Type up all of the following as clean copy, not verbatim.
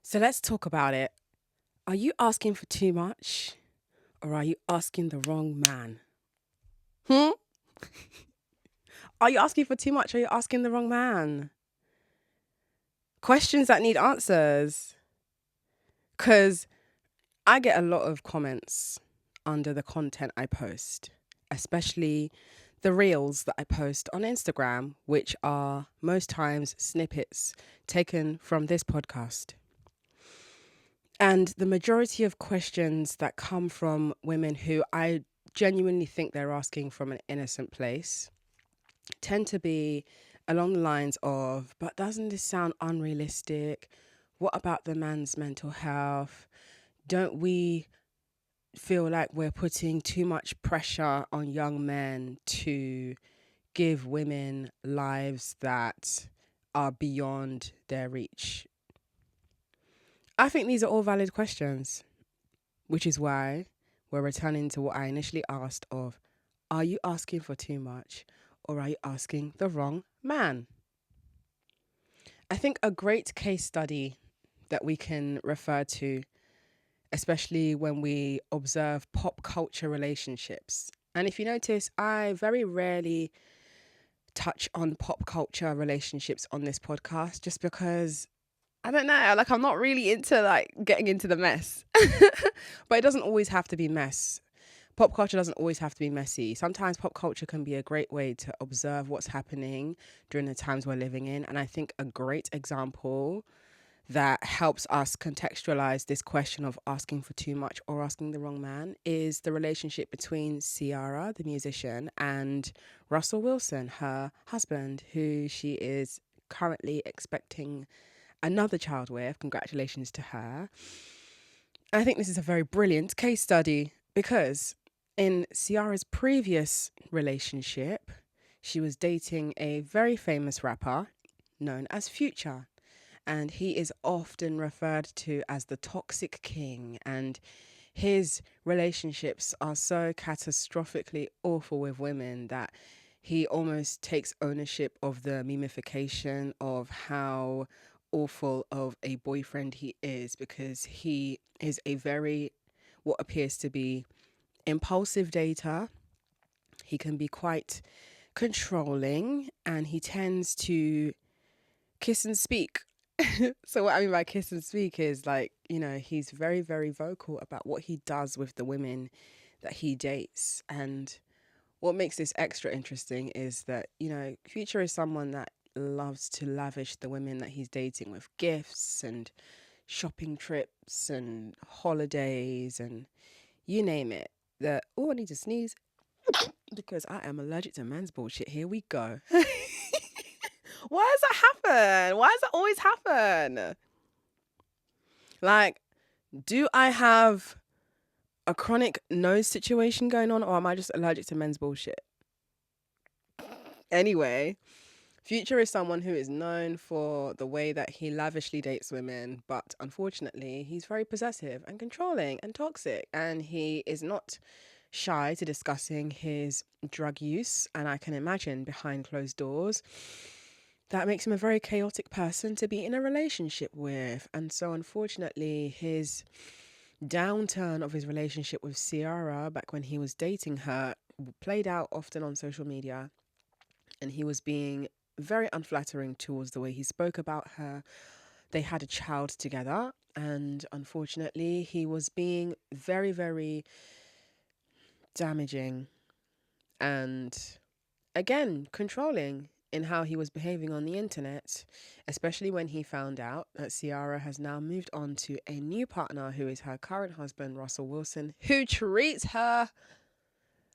So let's talk about it. Are you asking for too much or are you asking the wrong man? Hmm? Are you asking for too much or are you asking the wrong man? Questions that need answers. Because I get a lot of comments under the content I post, especially the reels that I post on Instagram, which are most times snippets taken from this podcast. And the majority of questions that come from women who I genuinely think they're asking from an innocent place tend to be along the lines of, but doesn't this sound unrealistic? What about the man's mental health? Don't we feel like we're putting too much pressure on young men to give women lives that are beyond their reach? I think these are all valid questions, which is why we're returning to what I initially asked of, are you asking for too much or are you asking the wrong man? I think a great case study that we can refer to, especially when we observe pop culture relationships. And if you notice, I very rarely touch on pop culture relationships on this podcast just because I don't know, like I'm not really into like getting into the mess. But it doesn't always have to be mess. Pop culture doesn't always have to be messy. Sometimes pop culture can be a great way to observe what's happening during the times we're living in. And I think a great example that helps us contextualize this question of asking for too much or asking the wrong man is the relationship between Ciara, the musician, and Russell Wilson, her husband, who she is currently expecting another child with. Congratulations to her. I think this is a very brilliant case study because in Ciara's previous relationship, she was dating a very famous rapper known as Future. And he is often referred to as the toxic king. And his relationships are so catastrophically awful with women that he almost takes ownership of the memification of how awful of a boyfriend he is, because he is a very, what appears to be, impulsive dater. He can be quite controlling and he tends to kiss and speak. So what I mean by kiss and speak is like, he's very, very vocal about what he does with the women that he dates. And what makes this extra interesting is that, Future is someone that loves to lavish the women that he's dating with gifts and shopping trips and holidays and you name it. I need to sneeze because I am allergic to men's bullshit. Here we go. Why does that happen? Why does that always happen? Like, do I have a chronic nose situation going on or am I just allergic to men's bullshit? Anyway, Future is someone who is known for the way that he lavishly dates women, but unfortunately, he's very possessive and controlling and toxic, and he is not shy to discussing his drug use. And I can imagine behind closed doors, that makes him a very chaotic person to be in a relationship with. And so, unfortunately, his downturn of his relationship with Ciara back when he was dating her played out often on social media, and he was being very unflattering towards the way he spoke about her. They had a child together, and unfortunately, he was being very, very damaging and, again, controlling in how he was behaving on the internet, especially when he found out that Ciara has now moved on to a new partner who is her current husband, Russell Wilson, who treats her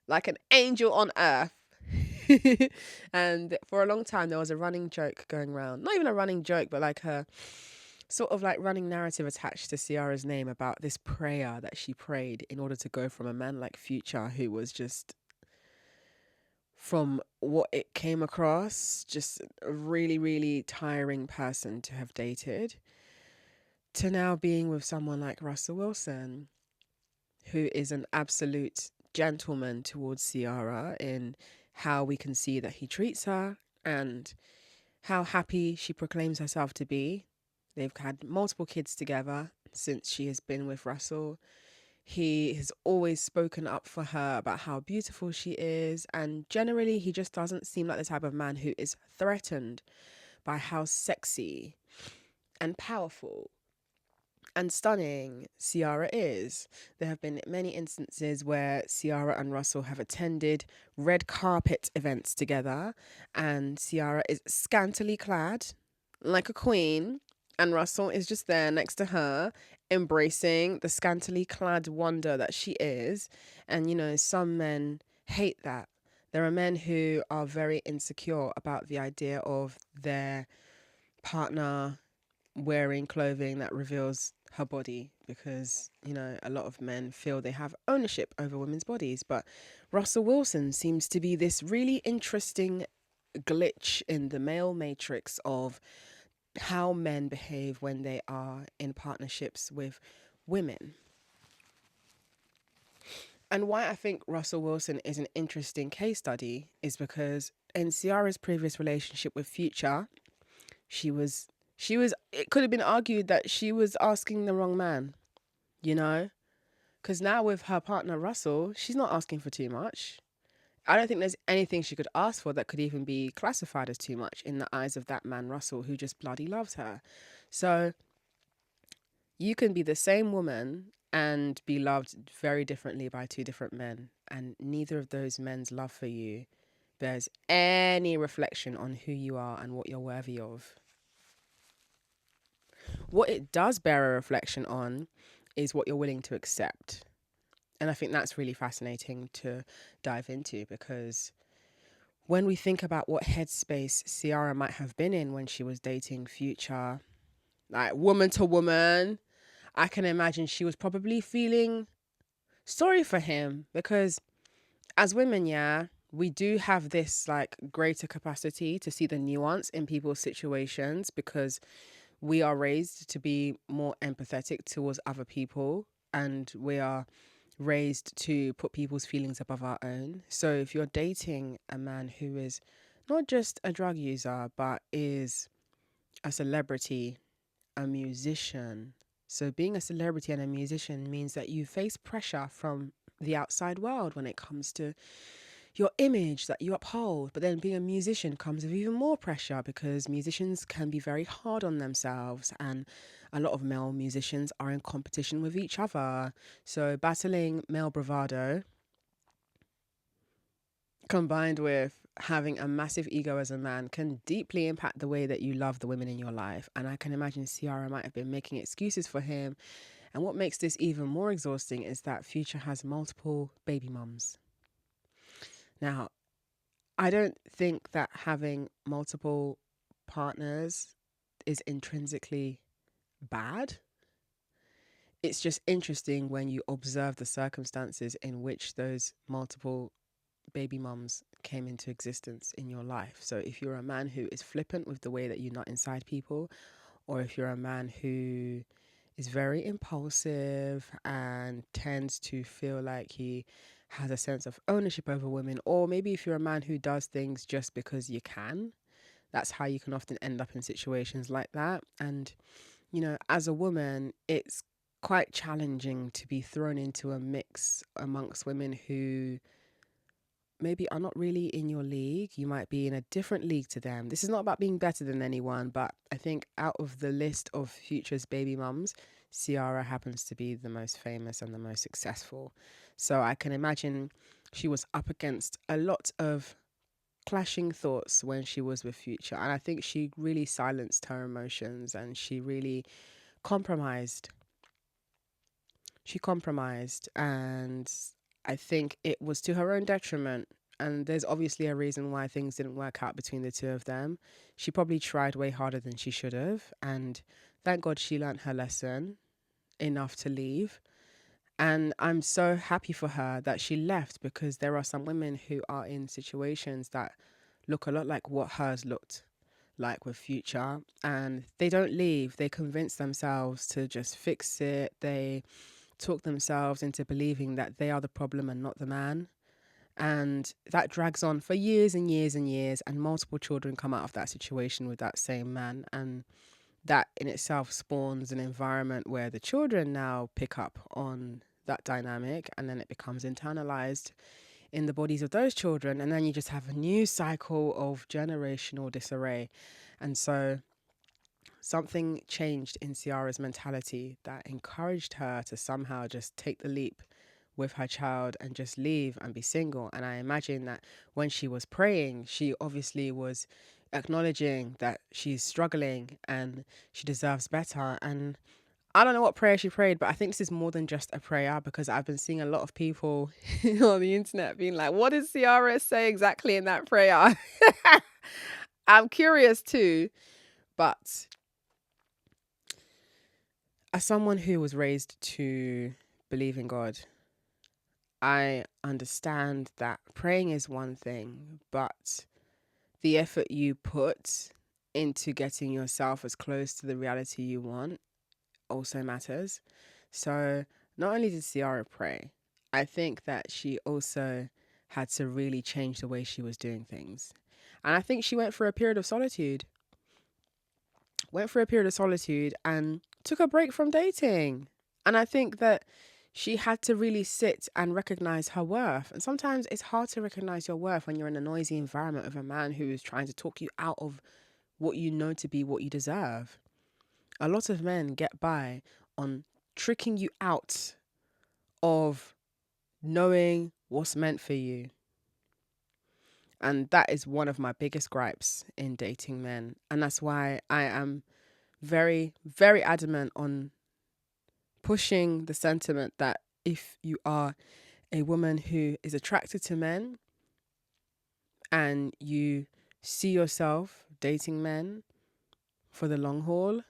like an angel on earth. And for a long time, there was a running joke going around. Not even a running joke, but like a sort of like running narrative attached to Ciara's name about this prayer that she prayed in order to go from a man like Future, who was just, from what it came across, just a really, really tiring person to have dated, to now being with someone like Russell Wilson, who is an absolute gentleman towards Ciara in how we can see that he treats her and how happy she proclaims herself to be. They've had multiple kids together since she has been with Russell. He has always spoken up for her about how beautiful she is, and generally, he just doesn't seem like the type of man who is threatened by how sexy and powerful and stunning Ciara is. There have been many instances where Ciara and Russell have attended red carpet events together, and Ciara is scantily clad like a queen, and Russell is just there next to her, embracing the scantily clad wonder that she is. And some men hate that. There are men who are very insecure about the idea of their partner wearing clothing that reveals her body, because a lot of men feel they have ownership over women's bodies. But Russell Wilson seems to be this really interesting glitch in the male matrix of how men behave when they are in partnerships with women. And why I think Russell Wilson is an interesting case study is because in Ciara's previous relationship with Future, she was it could have been argued that she was asking the wrong man, you know? Because now with her partner Russell, she's not asking for too much. I don't think there's anything she could ask for that could even be classified as too much in the eyes of that man Russell, who just bloody loves her. So you can be the same woman and be loved very differently by two different men, and neither of those men's love for you bears any reflection on who you are and what you're worthy of. What it does bear a reflection on is what you're willing to accept. And I think that's really fascinating to dive into, because when we think about what headspace Ciara might have been in when she was dating Future, like woman to woman, I can imagine she was probably feeling sorry for him, because as women, yeah, we do have this like greater capacity to see the nuance in people's situations, because we are raised to be more empathetic towards other people, and we are raised to put people's feelings above our own. So if you're dating a man who is not just a drug user, but is a celebrity, a musician. So being a celebrity and a musician means that you face pressure from the outside world when it comes to your image that you uphold. But then being a musician comes with even more pressure, because musicians can be very hard on themselves, and a lot of male musicians are in competition with each other. So battling male bravado combined with having a massive ego as a man can deeply impact the way that you love the women in your life. And I can imagine Ciara might have been making excuses for him. And what makes this even more exhausting is that Future has multiple baby mums. Now, I don't think that having multiple partners is intrinsically bad. It's just interesting when you observe the circumstances in which those multiple baby mums came into existence in your life. So if you're a man who is flippant with the way that you nut inside people, or if you're a man who is very impulsive and tends to feel like he has a sense of ownership over women, or maybe if you're a man who does things just because you can, that's how you can often end up in situations like that. And, as a woman, it's quite challenging to be thrown into a mix amongst women who maybe are not really in your league. You might be in a different league to them. This is not about being better than anyone, but I think out of the list of Future's baby mums, Ciara happens to be the most famous and the most successful. So I can imagine she was up against a lot of clashing thoughts when she was with Future. And I think she really silenced her emotions, and she really compromised. She compromised, and I think it was to her own detriment. And there's obviously a reason why things didn't work out between the two of them. She probably tried way harder than she should have. And thank God she learnt her lesson enough to leave. And I'm so happy for her that she left, because there are some women who are in situations that look a lot like what hers looked like with Future. And they don't leave. They convince themselves to just fix it. They talk themselves into believing that they are the problem and not the man. And that drags on for years and years and years, and multiple children come out of that situation with that same man. And that in itself spawns an environment where the children now pick up on that dynamic, and then it becomes internalized in the bodies of those children. And then you just have a new cycle of generational disarray. And so something changed in Ciara's mentality that encouraged her to somehow just take the leap with her child and just leave and be single. And I imagine that when she was praying, she obviously was acknowledging that she's struggling and she deserves better. And I don't know what prayer she prayed, but I think this is more than just a prayer, because I've been seeing a lot of people on the internet being like, what did Ciara say exactly in that prayer? I'm curious too, but as someone who was raised to believe in God, I understand that praying is one thing, but the effort you put into getting yourself as close to the reality you want also matters. So not only did Ciara pray, I think that she also had to really change the way she was doing things. And I think she went for a period of solitude, and took a break from dating. And I think that she had to really sit and recognize her worth. And sometimes it's hard to recognize your worth when you're in a noisy environment with a man who is trying to talk you out of what you know to be what you deserve. A lot of men get by on tricking you out of knowing what's meant for you. And that is one of my biggest gripes in dating men. And that's why I am very, very adamant on pushing the sentiment that if you are a woman who is attracted to men and you see yourself dating men for the long haul,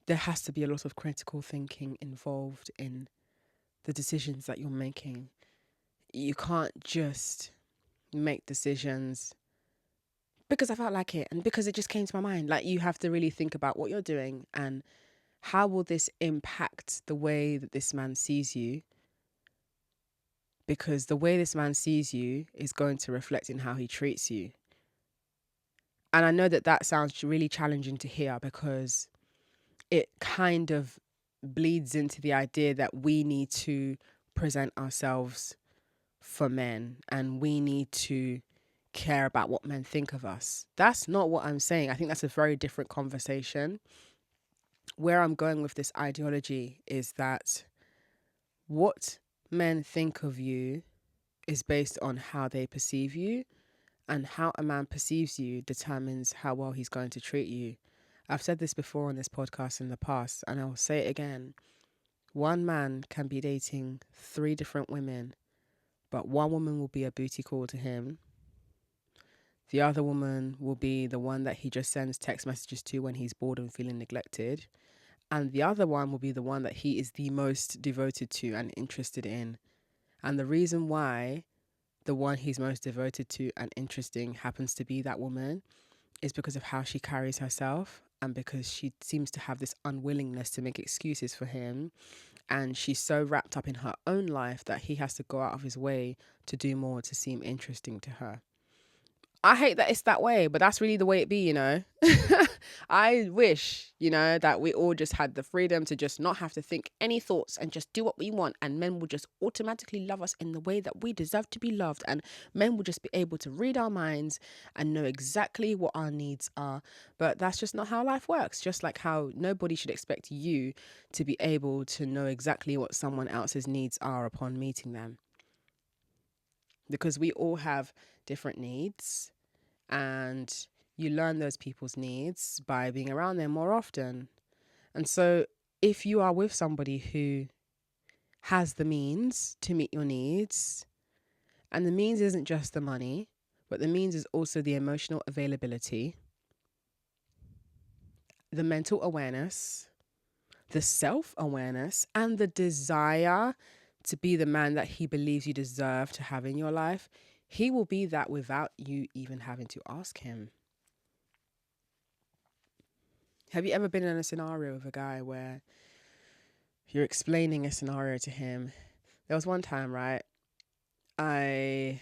there has to be a lot of critical thinking involved in the decisions that you're making. You can't just make decisions because I felt like it and because it just came to my mind. Like, you have to really think about what you're doing and how will this impact the way that this man sees you, because the way this man sees you is going to reflect in how he treats you. And I know that that sounds really challenging to hear, because it kind of bleeds into the idea that we need to present ourselves for men and we need to care about what men think of us. That's not what I'm saying. I think that's a very different conversation. Where I'm going with this ideology is that what men think of you is based on how they perceive you, and how a man perceives you determines how well he's going to treat you. I've said this before on this podcast in the past, and I'll say it again. One man can be dating 3 different women, but one woman will be a booty call to him. The other woman will be the one that he just sends text messages to when he's bored and feeling neglected. And the other one will be the one that he is the most devoted to and interested in. And the reason why the one he's most devoted to and interesting happens to be that woman is because of how she carries herself, and because she seems to have this unwillingness to make excuses for him. And she's so wrapped up in her own life that he has to go out of his way to do more to seem interesting to her. I hate that it's that way, but that's really the way it be, you know. I wish, you know, that we all just had the freedom to just not have to think any thoughts and just do what we want, and men will just automatically love us in the way that we deserve to be loved, and men will just be able to read our minds and know exactly what our needs are. But that's just not how life works. Just like how nobody should expect you to be able to know exactly what someone else's needs are upon meeting them, because we all have different needs, and you learn those people's needs by being around them more often. And so if you are with somebody who has the means to meet your needs, and the means isn't just the money, but the means is also the emotional availability, the mental awareness, the self-awareness, and the desire to be the man that he believes you deserve to have in your life, he will be that without you even having to ask him. Have you ever been in a scenario with a guy where you're explaining a scenario to him? There was one time, right? I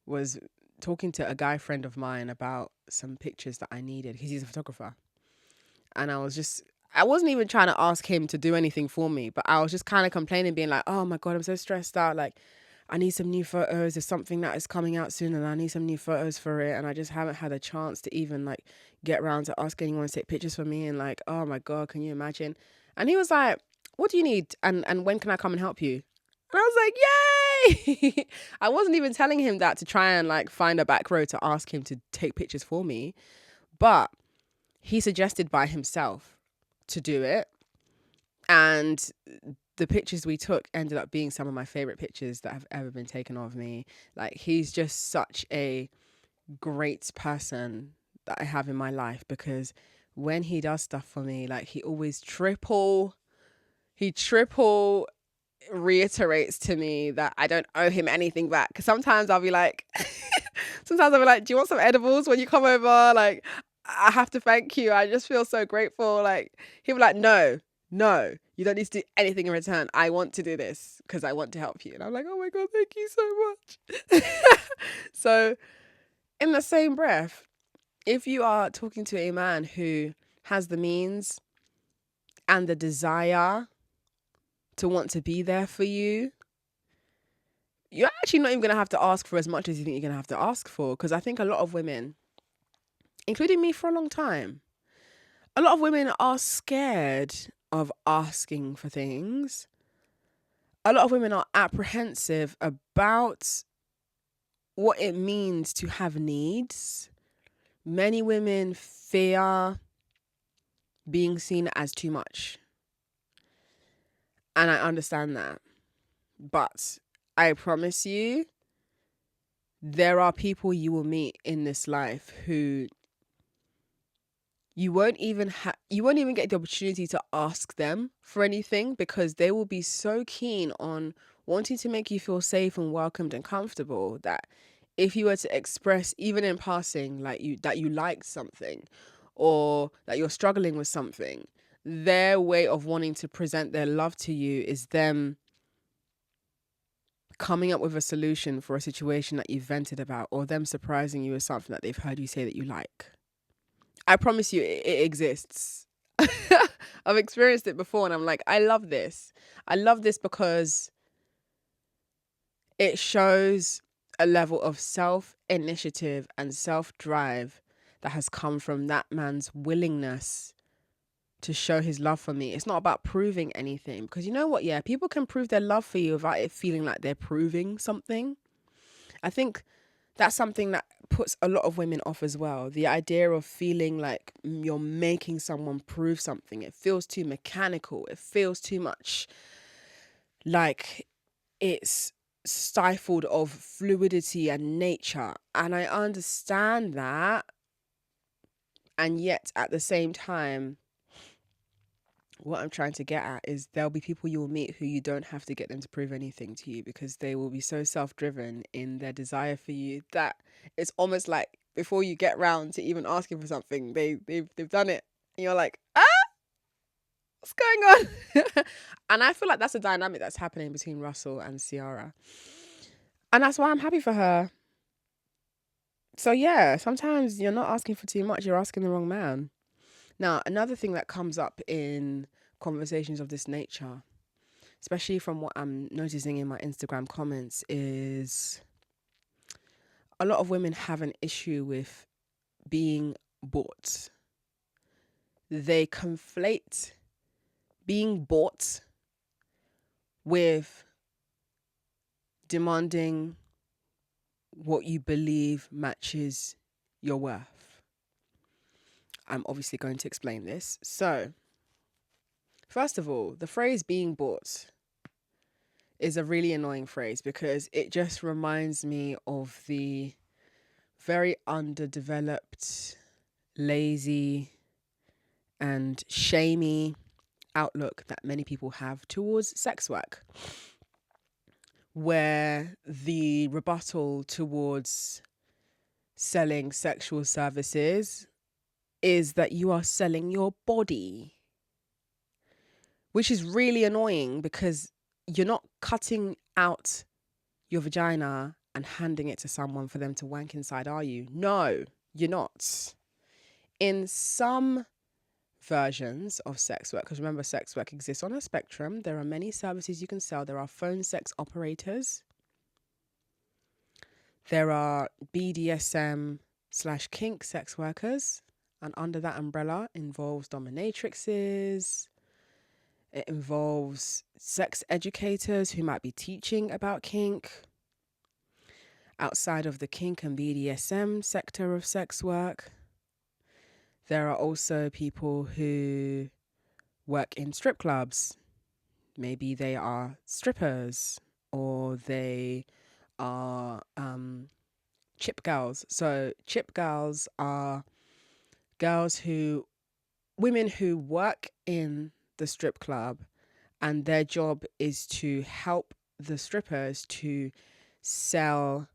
was talking to a guy friend of mine about some pictures that I needed, because he's a photographer. And I wasn't even trying to ask him to do anything for me, but I was just kind of complaining, being like, oh my God, I'm so stressed out. Like, I need some new photos. There's something that is coming out soon and I need some new photos for it. And I just haven't had a chance to even like get around to ask anyone to take pictures for me. And like, oh my God, can you imagine? And he was like, what do you need? And when can I come and help you? And I was like, yay! I wasn't even telling him that to try and like find a back row to ask him to take pictures for me. But he suggested by himself to do it. And the pictures we took ended up being some of my favorite pictures that have ever been taken of me. Like, he's just such a great person that I have in my life, because when he does stuff for me, like, he always triple reiterates to me that I don't owe him anything back. Because sometimes I'll be like, do you want some edibles when you come over? Like, I have to thank you. I just feel so grateful. Like, he'll be like, no, you don't need to do anything in return. I want to do this because I want to help you. And I'm like, oh my God, thank you so much. So in the same breath, if you are talking to a man who has the means and the desire to want to be there for you, you're actually not even going to have to ask for as much as you think you're going to have to ask for. Because I think a lot of women, including me for a long time, a lot of women are scared of asking for things. A lot of women are apprehensive about what it means to have needs. Many women fear being seen as too much. And I understand that. But I promise you, there are people you will meet in this life who you won't even get the opportunity to ask them for anything, because they will be so keen on wanting to make you feel safe and welcomed and comfortable that if you were to express, even in passing, that you like something or that you're struggling with something, their way of wanting to present their love to you is them coming up with a solution for a situation that you've vented about, or them surprising you with something that they've heard you say that you like. I promise you, it exists. I've experienced it before, and I'm like, I love this. I love this because it shows a level of self-initiative and self-drive that has come from that man's willingness to show his love for me. It's not about proving anything, because you know what? Yeah, people can prove their love for you without it feeling like they're proving something. I think that's something that puts a lot of women off as well. The idea of feeling like you're making someone prove something. It feels too mechanical. It feels too much like it's stifled of fluidity and nature. And I understand that. And yet at the same time, what I'm trying to get at is there'll be people you will meet who you don't have to get them to prove anything to you, because they will be so self-driven in their desire for you that it's almost like before you get round to even asking for something, they've done it. And you're like, what's going on? And I feel like that's a dynamic that's happening between Russell and Ciara. And that's why I'm happy for her. So yeah, sometimes you're not asking for too much, you're asking the wrong man. Now, another thing that comes up in conversations of this nature, especially from what I'm noticing in my Instagram comments, is a lot of women have an issue with being bought. They conflate being bought with demanding what you believe matches your worth. I'm obviously going to explain this. So, first of all, the phrase being bought is a really annoying phrase, because it just reminds me of the very underdeveloped, lazy, and shamey outlook that many people have towards sex work, where the rebuttal towards selling sexual services is that you are selling your body, which is really annoying, because you're not cutting out your vagina and handing it to someone for them to wank inside, are you? No, you're not. In some versions of sex work, because remember, sex work exists on a spectrum. There are many services you can sell. There are phone sex operators. There are BDSM / kink sex workers. And under that umbrella involves dominatrixes. It involves sex educators who might be teaching about kink. Outside of the kink and BDSM sector of sex work, there are also people who work in strip clubs. Maybe they are strippers, or they are chip girls. So chip girls are women who work in the strip club, and their job is to help the strippers to sell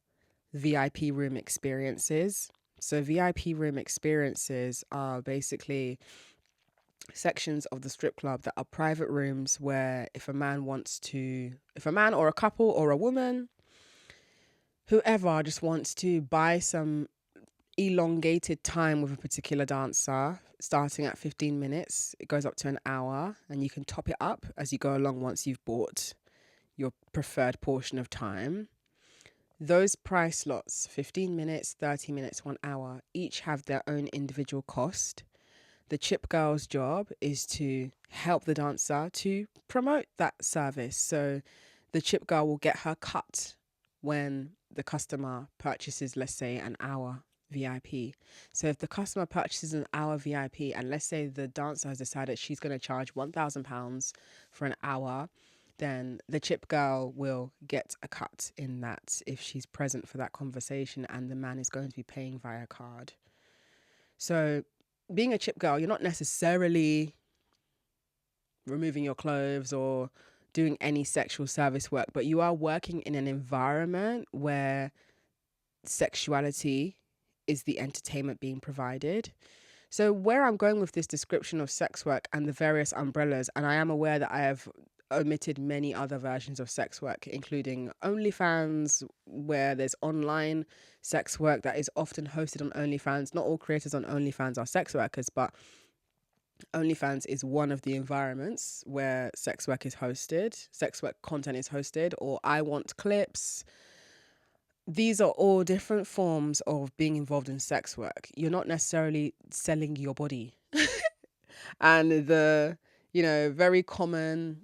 VIP room experiences. So VIP room experiences are basically sections of the strip club that are private rooms where if a man or a couple or a woman, whoever just wants to buy some elongated time with a particular dancer, starting at 15 minutes, it goes up to an hour, and you can top it up as you go along once you've bought your preferred portion of time. Those price slots, 15 minutes, 30 minutes, 1 hour, each have their own individual cost. The chip girl's job is to help the dancer to promote that service. So the chip girl will get her cut when the customer purchases, let's say, an hour VIP. So if the customer purchases an hour VIP, and let's say the dancer has decided she's going to charge £1,000 for an hour, then the chip girl will get a cut in that if she's present for that conversation, and the man is going to be paying via card. So being a chip girl, you're not necessarily removing your clothes or doing any sexual service work, but you are working in an environment where sexuality is the entertainment being provided. So where I'm going with this description of sex work and the various umbrellas, and I am aware that I have omitted many other versions of sex work, including OnlyFans, where there's online sex work that is often hosted on OnlyFans. Not all creators on OnlyFans are sex workers, but OnlyFans is one of the environments where sex work content is hosted, or I Want Clips. These are all different forms of being involved in sex work. You're not necessarily selling your body. And the, very common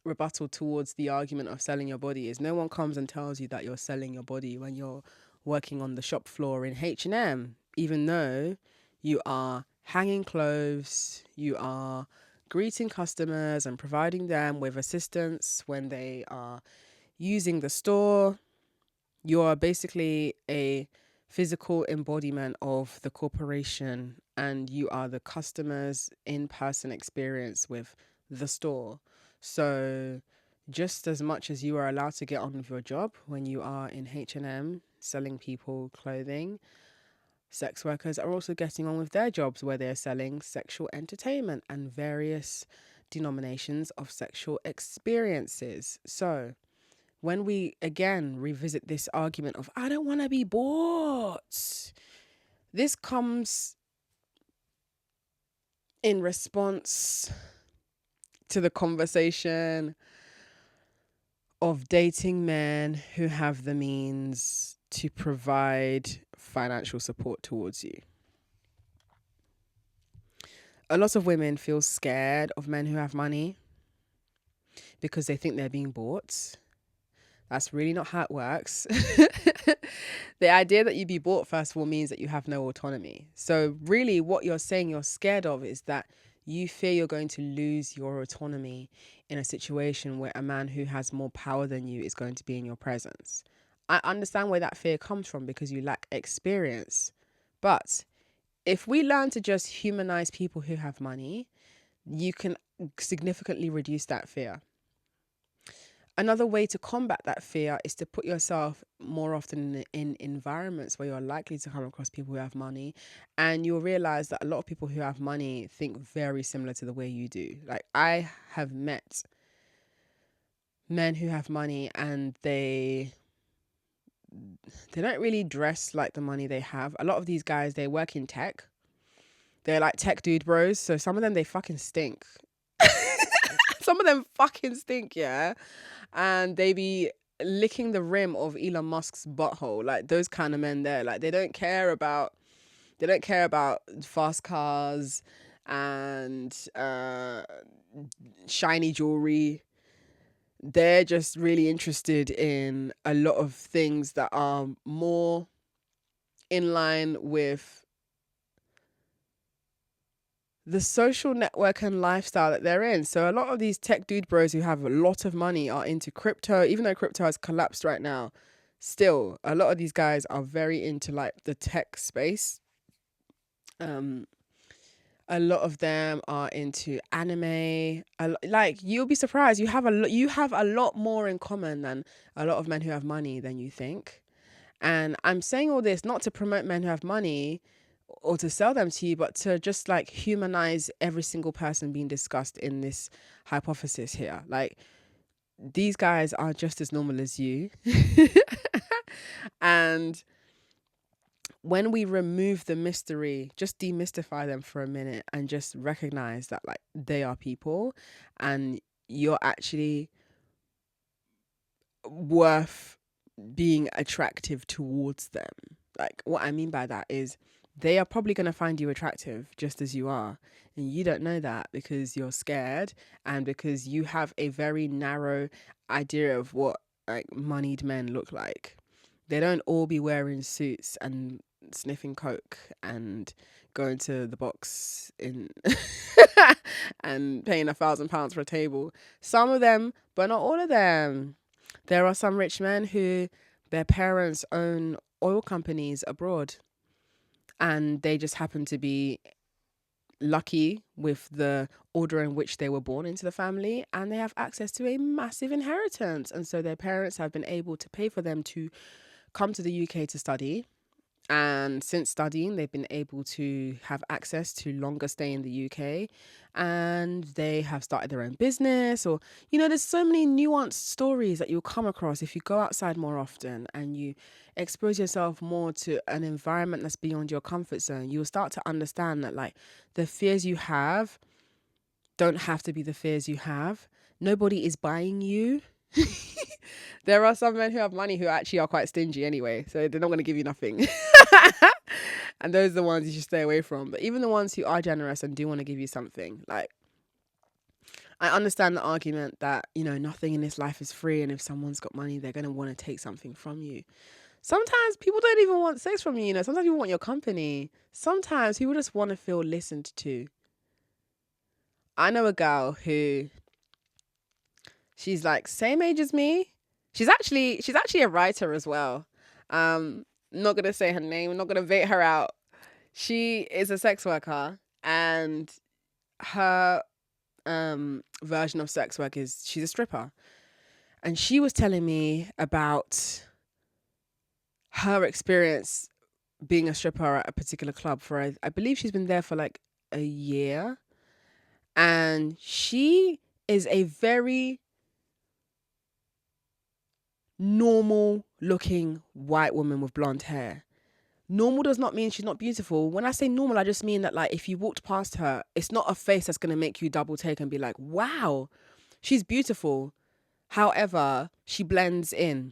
rebuttal towards the argument of selling your body is no one comes and tells you that you're selling your body when you're working on the shop floor in H&M, even though you are hanging clothes, you are greeting customers and providing them with assistance when they are using the store. You are basically a physical embodiment of the corporation, and you are the customer's in-person experience with the store. So just as much as you are allowed to get on with your job when you are in H&M selling people clothing, sex workers are also getting on with their jobs where they're selling sexual entertainment and various denominations of sexual experiences. So when we again revisit this argument of I don't want to be bought, this comes in response to the conversation of dating men who have the means to provide financial support towards you. A lot of women feel scared of men who have money because they think they're being bought. That's really not how it works. The idea that you be bought, first of all, means that you have no autonomy. So really what you're saying you're scared of is that you fear you're going to lose your autonomy in a situation where a man who has more power than you is going to be in your presence. I understand where that fear comes from because you lack experience. But if we learn to just humanize people who have money, you can significantly reduce that fear. Another way to combat that fear is to put yourself more often in environments where you're likely to come across people who have money, and you'll realize that a lot of people who have money think very similar to the way you do. Like, I have met men who have money and they don't really dress like the money they have. A lot of these guys, they work in tech. They're like tech dude bros. So some of them, they fucking stink. Some of them fucking stink, yeah. And they be licking the rim of Elon Musk's butthole. Like those kind of men there. Like they don't care about fast cars and shiny jewelry. They're just really interested in a lot of things that are more in line with the social network and lifestyle that they're in. So a lot of these tech dude bros who have a lot of money are into crypto, even though crypto has collapsed right now. Still, a lot of these guys are very into like the tech space. A lot of them are into anime. Like you'll be surprised. You have a lot more in common than a lot of men who have money than you think. And I'm saying all this not to promote men who have money or to sell them to you, but to just like humanize every single person being discussed in this hypothesis here. Like these guys are just as normal as you. And when we remove the mystery, just demystify them for a minute and just recognize that like they are people and you're actually worth being attractive towards them. Like what I mean by that is they are probably going to find you attractive just as you are. And you don't know that because you're scared and because you have a very narrow idea of what like moneyed men look like. They don't all be wearing suits and sniffing coke and going to the box in and paying £1,000 for a table. Some of them, but not all of them. There are some rich men who their parents own oil companies abroad and they just happen to be lucky with the order in which they were born into the family and they have access to a massive inheritance. And so their parents have been able to pay for them to come to the UK to study. And since studying, they've been able to have access to longer stay in the UK and they have started their own business or, there's so many nuanced stories that you'll come across if you go outside more often and you expose yourself more to an environment that's beyond your comfort zone. You'll start to understand that like the fears you have don't have to be the fears you have. Nobody is buying you. There are some men who have money who actually are quite stingy anyway, so they're not going to give you nothing. And those are the ones you should stay away from. But even the ones who are generous and do want to give you something, like I understand the argument that, nothing in this life is free and if someone's got money, they're going to want to take something from you. Sometimes people don't even want sex from you, Sometimes people want your company. Sometimes people just want to feel listened to. I know a girl who she's like same age as me. She's actually a writer as well. Not gonna say her name, not gonna bait her out. She is a sex worker and her version of sex work is she's a stripper. And she was telling me about her experience being a stripper at a particular club for I believe she's been there for like a year. And she is a very normal looking white woman with blonde hair. Normal does not mean she's not beautiful. When I say normal, I just mean that like if you walked past her, it's not a face that's going to make you double take and be like, wow, she's beautiful. However, she blends in.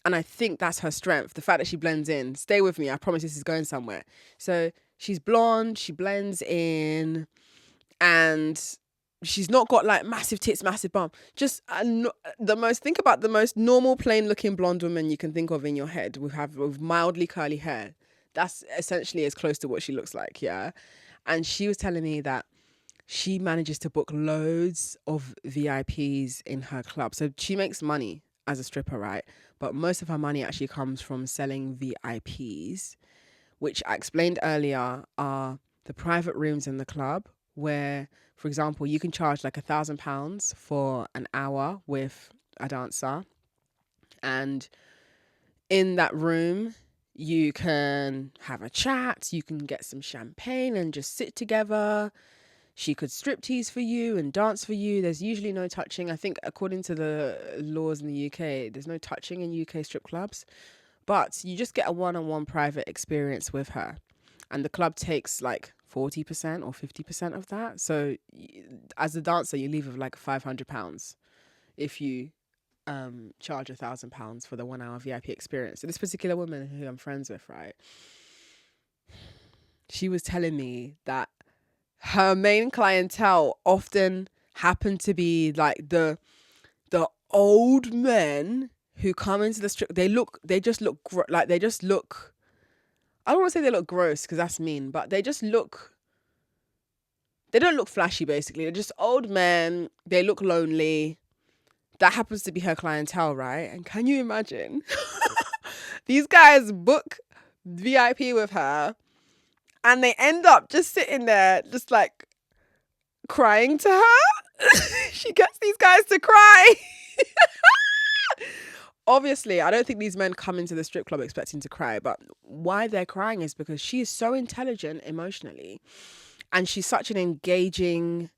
And I think that's her strength, the fact that she blends in. Stay with me. I promise this is going somewhere. So she's blonde, she blends in, and she's not got like massive tits, massive bum. Just think about the most normal, plain looking blonde woman you can think of in your head with mildly curly hair. That's essentially as close to what she looks like, yeah? And she was telling me that she manages to book loads of VIPs in her club. So she makes money as a stripper, right? But most of her money actually comes from selling VIPs, which I explained earlier are the private rooms in the club where, for example, you can charge like £1,000 for an hour with a dancer. And in that room, you can have a chat, you can get some champagne and just sit together. She could striptease for you and dance for you. There's usually no touching. I think according to the laws in the UK, there's no touching in UK strip clubs. But you just get a one-on-one private experience with her. And the club takes like 40% or 50% of that. So as a dancer, you leave with like £500 if you charge £1,000 for the 1 hour VIP experience. So this particular woman who I'm friends with, right, she was telling me that her main clientele often happen to be like the old men who come into the strip. They just look, I don't want to say they look gross because that's mean, but they don't look flashy basically. They're just old men. They look lonely. That happens to be her clientele, right? And can you imagine? These guys book VIP with her and they end up just sitting there, just like crying to her. She gets these guys to cry. Obviously, I don't think these men come into the strip club expecting to cry, but why they're crying is because she is so intelligent emotionally and she's such an engaging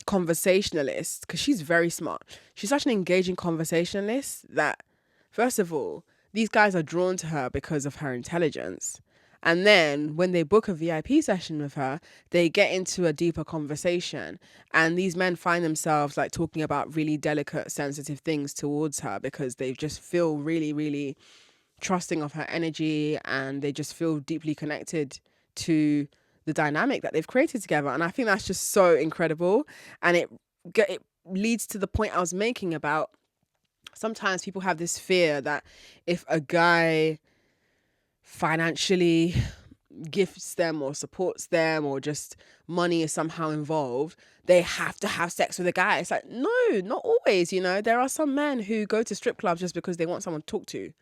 conversationalist, because she's very smart. She's such an engaging conversationalist that, first of all, these guys are drawn to her because of her intelligence. And then when they book a VIP session with her, they get into a deeper conversation. And these men find themselves like talking about really delicate, sensitive things towards her because they just feel really, really trusting of her energy and they just feel deeply connected to the dynamic that they've created together. And I think that's just so incredible. And it leads to the point I was making about sometimes people have this fear that if a guy financially gifts them or supports them or just money is somehow involved, they have to have sex with a guy. It's like, no, not always. There are some men who go to strip clubs just because they want someone to talk to.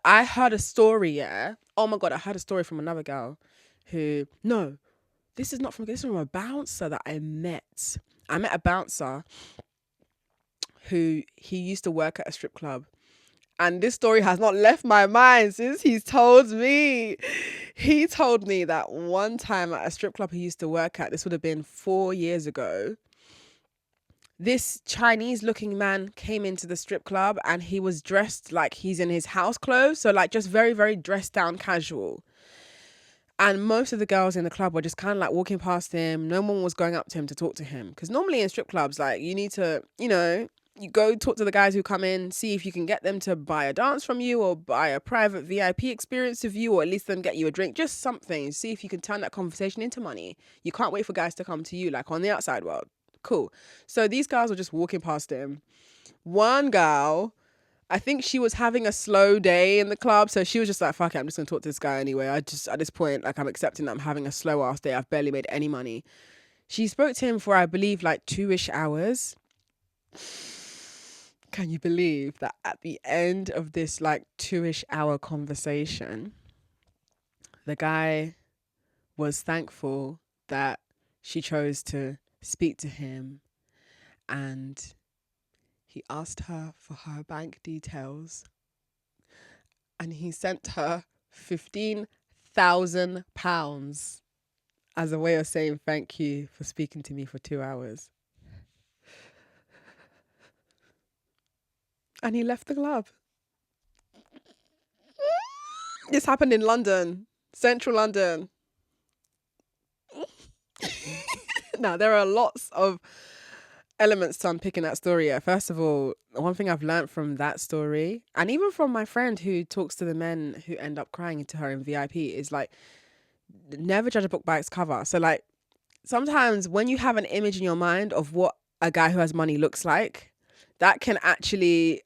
I heard a story, yeah. Oh my God, I heard a story from another girl who, no, this is from a bouncer that I met. I met a bouncer who he used to work at a strip club. And this story has not left my mind since he's told me. He told me that one time at a strip club he used to work at, this would have been 4 years ago, this Chinese looking man came into the strip club and he was dressed like he's in his house clothes. So like just very, very dressed down casual. And most of the girls in the club were just kind of like walking past him. No one was going up to him to talk to him. Because normally in strip clubs, like you need to, you go talk to the guys who come in, see if you can get them to buy a dance from you or buy a private VIP experience with you, or at least them get you a drink, just something. See if you can turn that conversation into money. You can't wait for guys to come to you like on the outside world. Cool. So these guys were just walking past him. One girl, I think she was having a slow day in the club, so she was just like, fuck it, I'm just gonna talk to this guy anyway. At this point, like, I'm accepting that I'm having a slow ass day. I've barely made any money. She spoke to him for, I believe, like 2-ish hours. Can you believe that at the end of this like 2-ish hour conversation, the guy was thankful that she chose to speak to him, and he asked her for her bank details and he sent her £15,000 as a way of saying thank you for speaking to me for 2 hours. And he left the club. This happened in London, central London. Now, there are lots of elements to unpick in that story. First of all, one thing I've learned from that story, and even from my friend who talks to the men who end up crying to her in VIP, is like, never judge a book by its cover. So like, sometimes when you have an image in your mind of what a guy who has money looks like, that can actually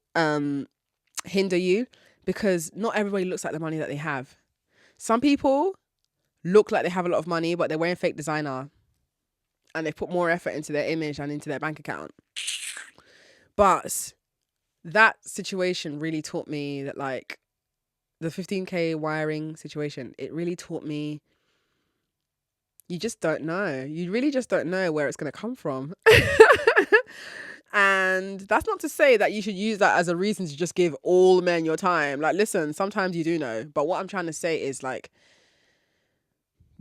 hinder you, because not everybody looks like the money that they have. Some people look like they have a lot of money, but they're wearing fake designer and they put more effort into their image and into their bank account. But that situation really taught me that, like, the 15K wiring situation, it really taught me you just don't know. You really just don't know where it's going to come from. And that's not to say that you should use that as a reason to just give all men your time. Like, listen, sometimes you do know. But what I'm trying to say is, like,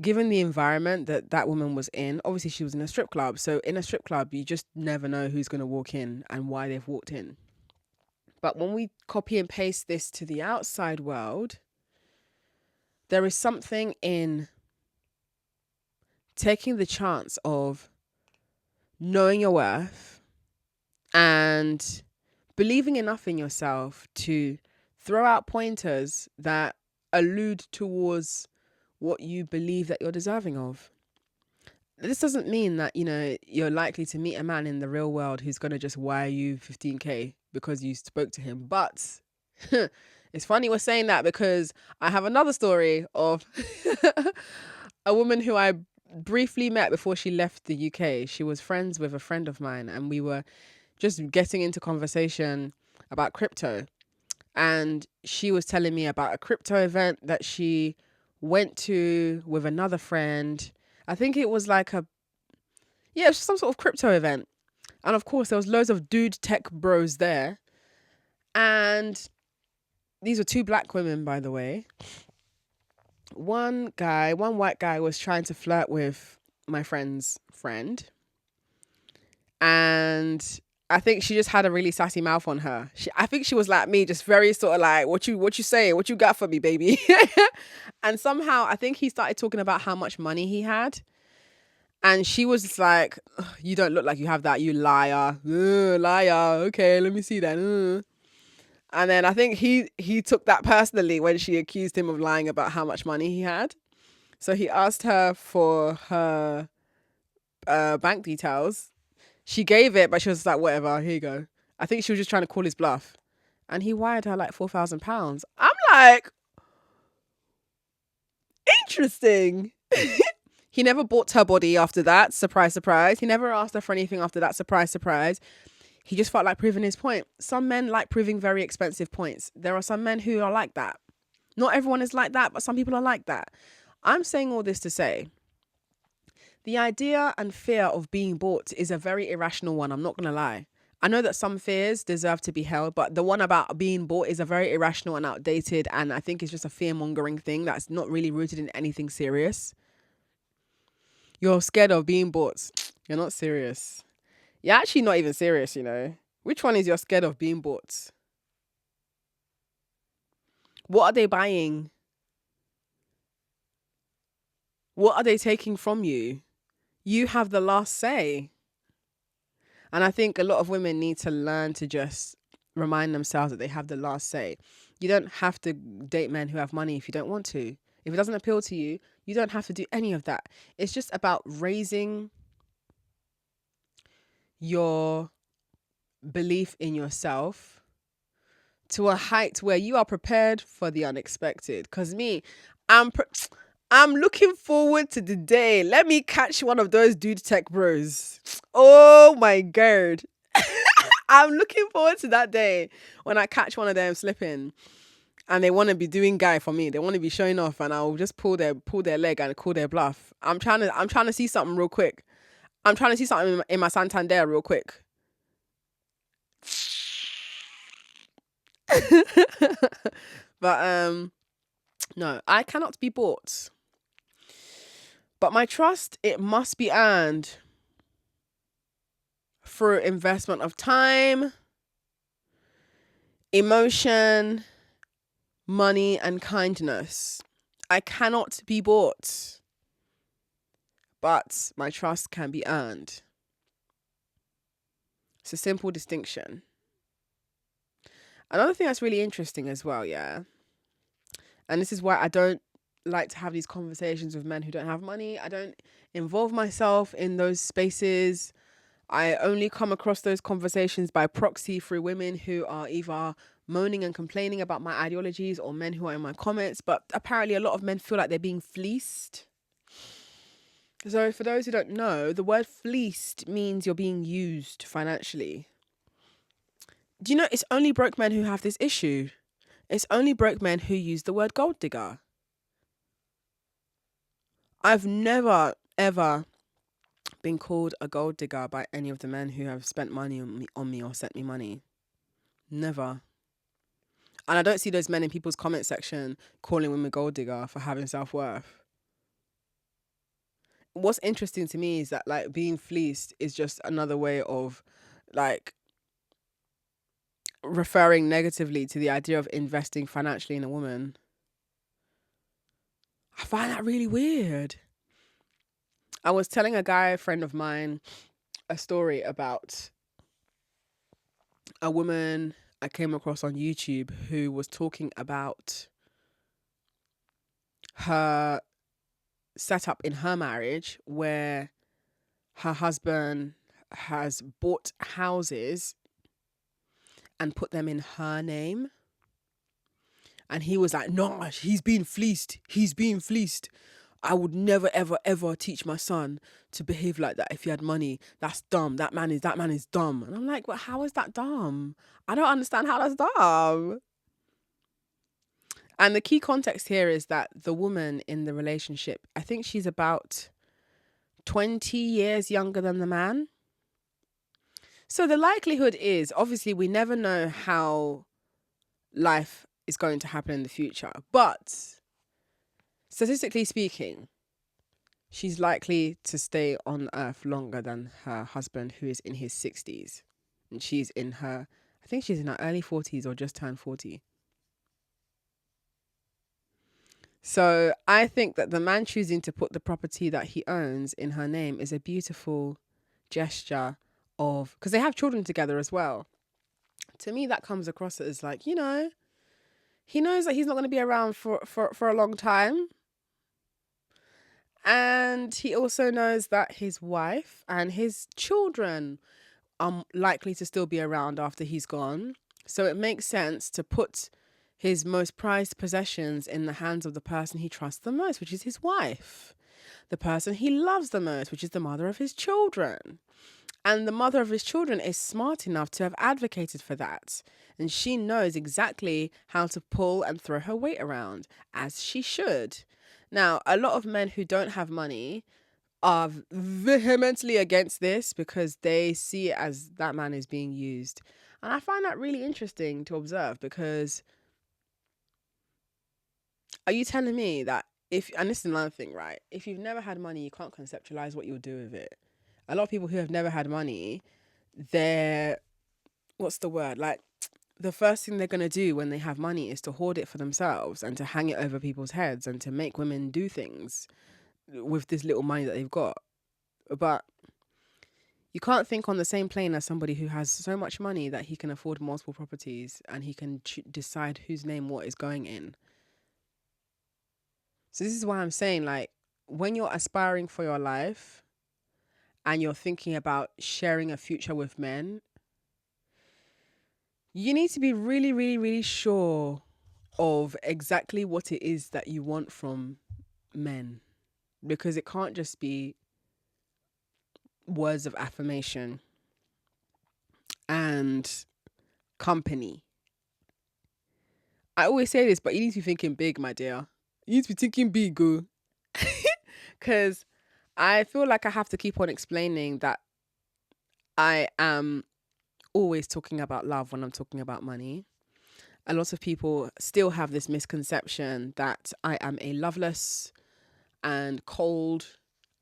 given the environment that that woman was in, obviously she was in a strip club. So in a strip club, you just never know who's going to walk in and why they've walked in. But when we copy and paste this to the outside world, there is something in taking the chance of knowing your worth and believing enough in yourself to throw out pointers that allude towards what you believe that you're deserving of. This doesn't mean that, you're likely to meet a man in the real world who's going to just wire you 15K because you spoke to him. But it's funny we're saying that because I have another story of a woman who I briefly met before she left the UK. She was friends with a friend of mine and we were just getting into conversation about crypto. And she was telling me about a crypto event that she went to with another friend. I think it was like it was some sort of crypto event. And of course, there was loads of dude tech bros there. And these were two black women, by the way. One white guy was trying to flirt with my friend's friend. And I think she just had a really sassy mouth on her. I think she was like me, just very sort of like, what you saying? What you got for me, baby? And somehow I think he started talking about how much money he had. And she was just like, you don't look like you have that, you liar. Liar. Okay, let me see that. And then I think he took that personally when she accused him of lying about how much money he had. So he asked her for her bank details. She gave it, but she was like, whatever, here you go. I think she was just trying to call his bluff. And he wired her like £4,000. I'm like, interesting. He never bought her body after that. Surprise, surprise. He never asked her for anything after that. Surprise, surprise. He just felt like proving his point. Some men like proving very expensive points. There are some men who are like that. Not everyone is like that, but some people are like that. I'm saying all this to say, the idea and fear of being bought is a very irrational one. I'm not going to lie. I know that some fears deserve to be held, but the one about being bought is a very irrational and outdated, and I think it's just a fear-mongering thing that's not really rooted in anything serious. You're scared of being bought. You're not serious. You're actually not even serious, Which one is you're scared of being bought? What are they buying? What are they taking from you? You have the last say. And I think a lot of women need to learn to just remind themselves that they have the last say. You don't have to date men who have money if you don't want to. If it doesn't appeal to you, you don't have to do any of that. It's just about raising your belief in yourself to a height where you are prepared for the unexpected. Because I'm looking forward to the day. Let me catch one of those dude tech bros. Oh my God. I'm looking forward to that day when I catch one of them slipping and they want to be doing guy for me. They want to be showing off and I'll just pull their leg and call their bluff. I'm trying to see something real quick. I'm trying to see something in my Santander real quick. But no, I cannot be bought. But my trust, it must be earned through investment of time, emotion, money, and kindness. I cannot be bought, but my trust can be earned. It's a simple distinction. Another thing that's really interesting as well, yeah, and this is why I don't like to have these conversations with men who don't have money. I don't involve myself in those spaces. I only come across those conversations by proxy through women who are either moaning and complaining about my ideologies or men who are in my comments. But apparently a lot of men feel like they're being fleeced. So for those who don't know, the word fleeced means you're being used financially. Do you know it's only broke men who have this issue? It's only broke men who use the word gold digger. I've never, ever been called a gold digger by any of the men who have spent money on me or sent me money. Never. And I don't see those men in people's comment section calling women gold digger for having self-worth. What's interesting to me is that like being fleeced is just another way of like referring negatively to the idea of investing financially in a woman. I find that really weird. I was telling a friend of mine, a story about a woman I came across on YouTube who was talking about her setup in her marriage where her husband has bought houses and put them in her name. And he was like, no, he's being fleeced. He's being fleeced. I would never, ever, ever teach my son to behave like that if he had money. That's dumb. That man is dumb. And I'm like, well, how is that dumb? I don't understand how that's dumb. And the key context here is that the woman in the relationship, I think she's about 20 years younger than the man. So the likelihood is, obviously, we never know how life is going to happen in the future. But statistically speaking, she's likely to stay on Earth longer than her husband, who is in his 60s. And she's in her, I think she's in her early 40s or just turned 40. So I think that the man choosing to put the property that he owns in her name is a beautiful gesture of, because they have children together as well. To me, that comes across as like, he knows that he's not going to be around for a long time. And he also knows that his wife and his children are likely to still be around after he's gone. So it makes sense to put his most prized possessions in the hands of the person he trusts the most, which is his wife. The person he loves the most, which is the mother of his children. And the mother of his children is smart enough to have advocated for that. And she knows exactly how to pull and throw her weight around, as she should. Now, a lot of men who don't have money are vehemently against this because they see it as that man is being used. And I find that really interesting to observe, because are you telling me that and this is another thing, right? If you've never had money, you can't conceptualize what you'll do with it. A lot of people who have never had money, what's the word? Like, the first thing they're going to do when they have money is to hoard it for themselves and to hang it over people's heads and to make women do things with this little money that they've got. But you can't think on the same plane as somebody who has so much money that he can afford multiple properties and he can decide whose name what is going in. So this is why I'm saying, like, when you're aspiring for your life and you're thinking about sharing a future with men, you need to be really, really, really sure of exactly what it is that you want from men, because it can't just be words of affirmation and company. I always say this, but you need to be thinking big, my dear. You need to be thinking big, go. Because I feel like I have to keep on explaining that I am always talking about love when I'm talking about money. A lot of people still have this misconception that I am a loveless and cold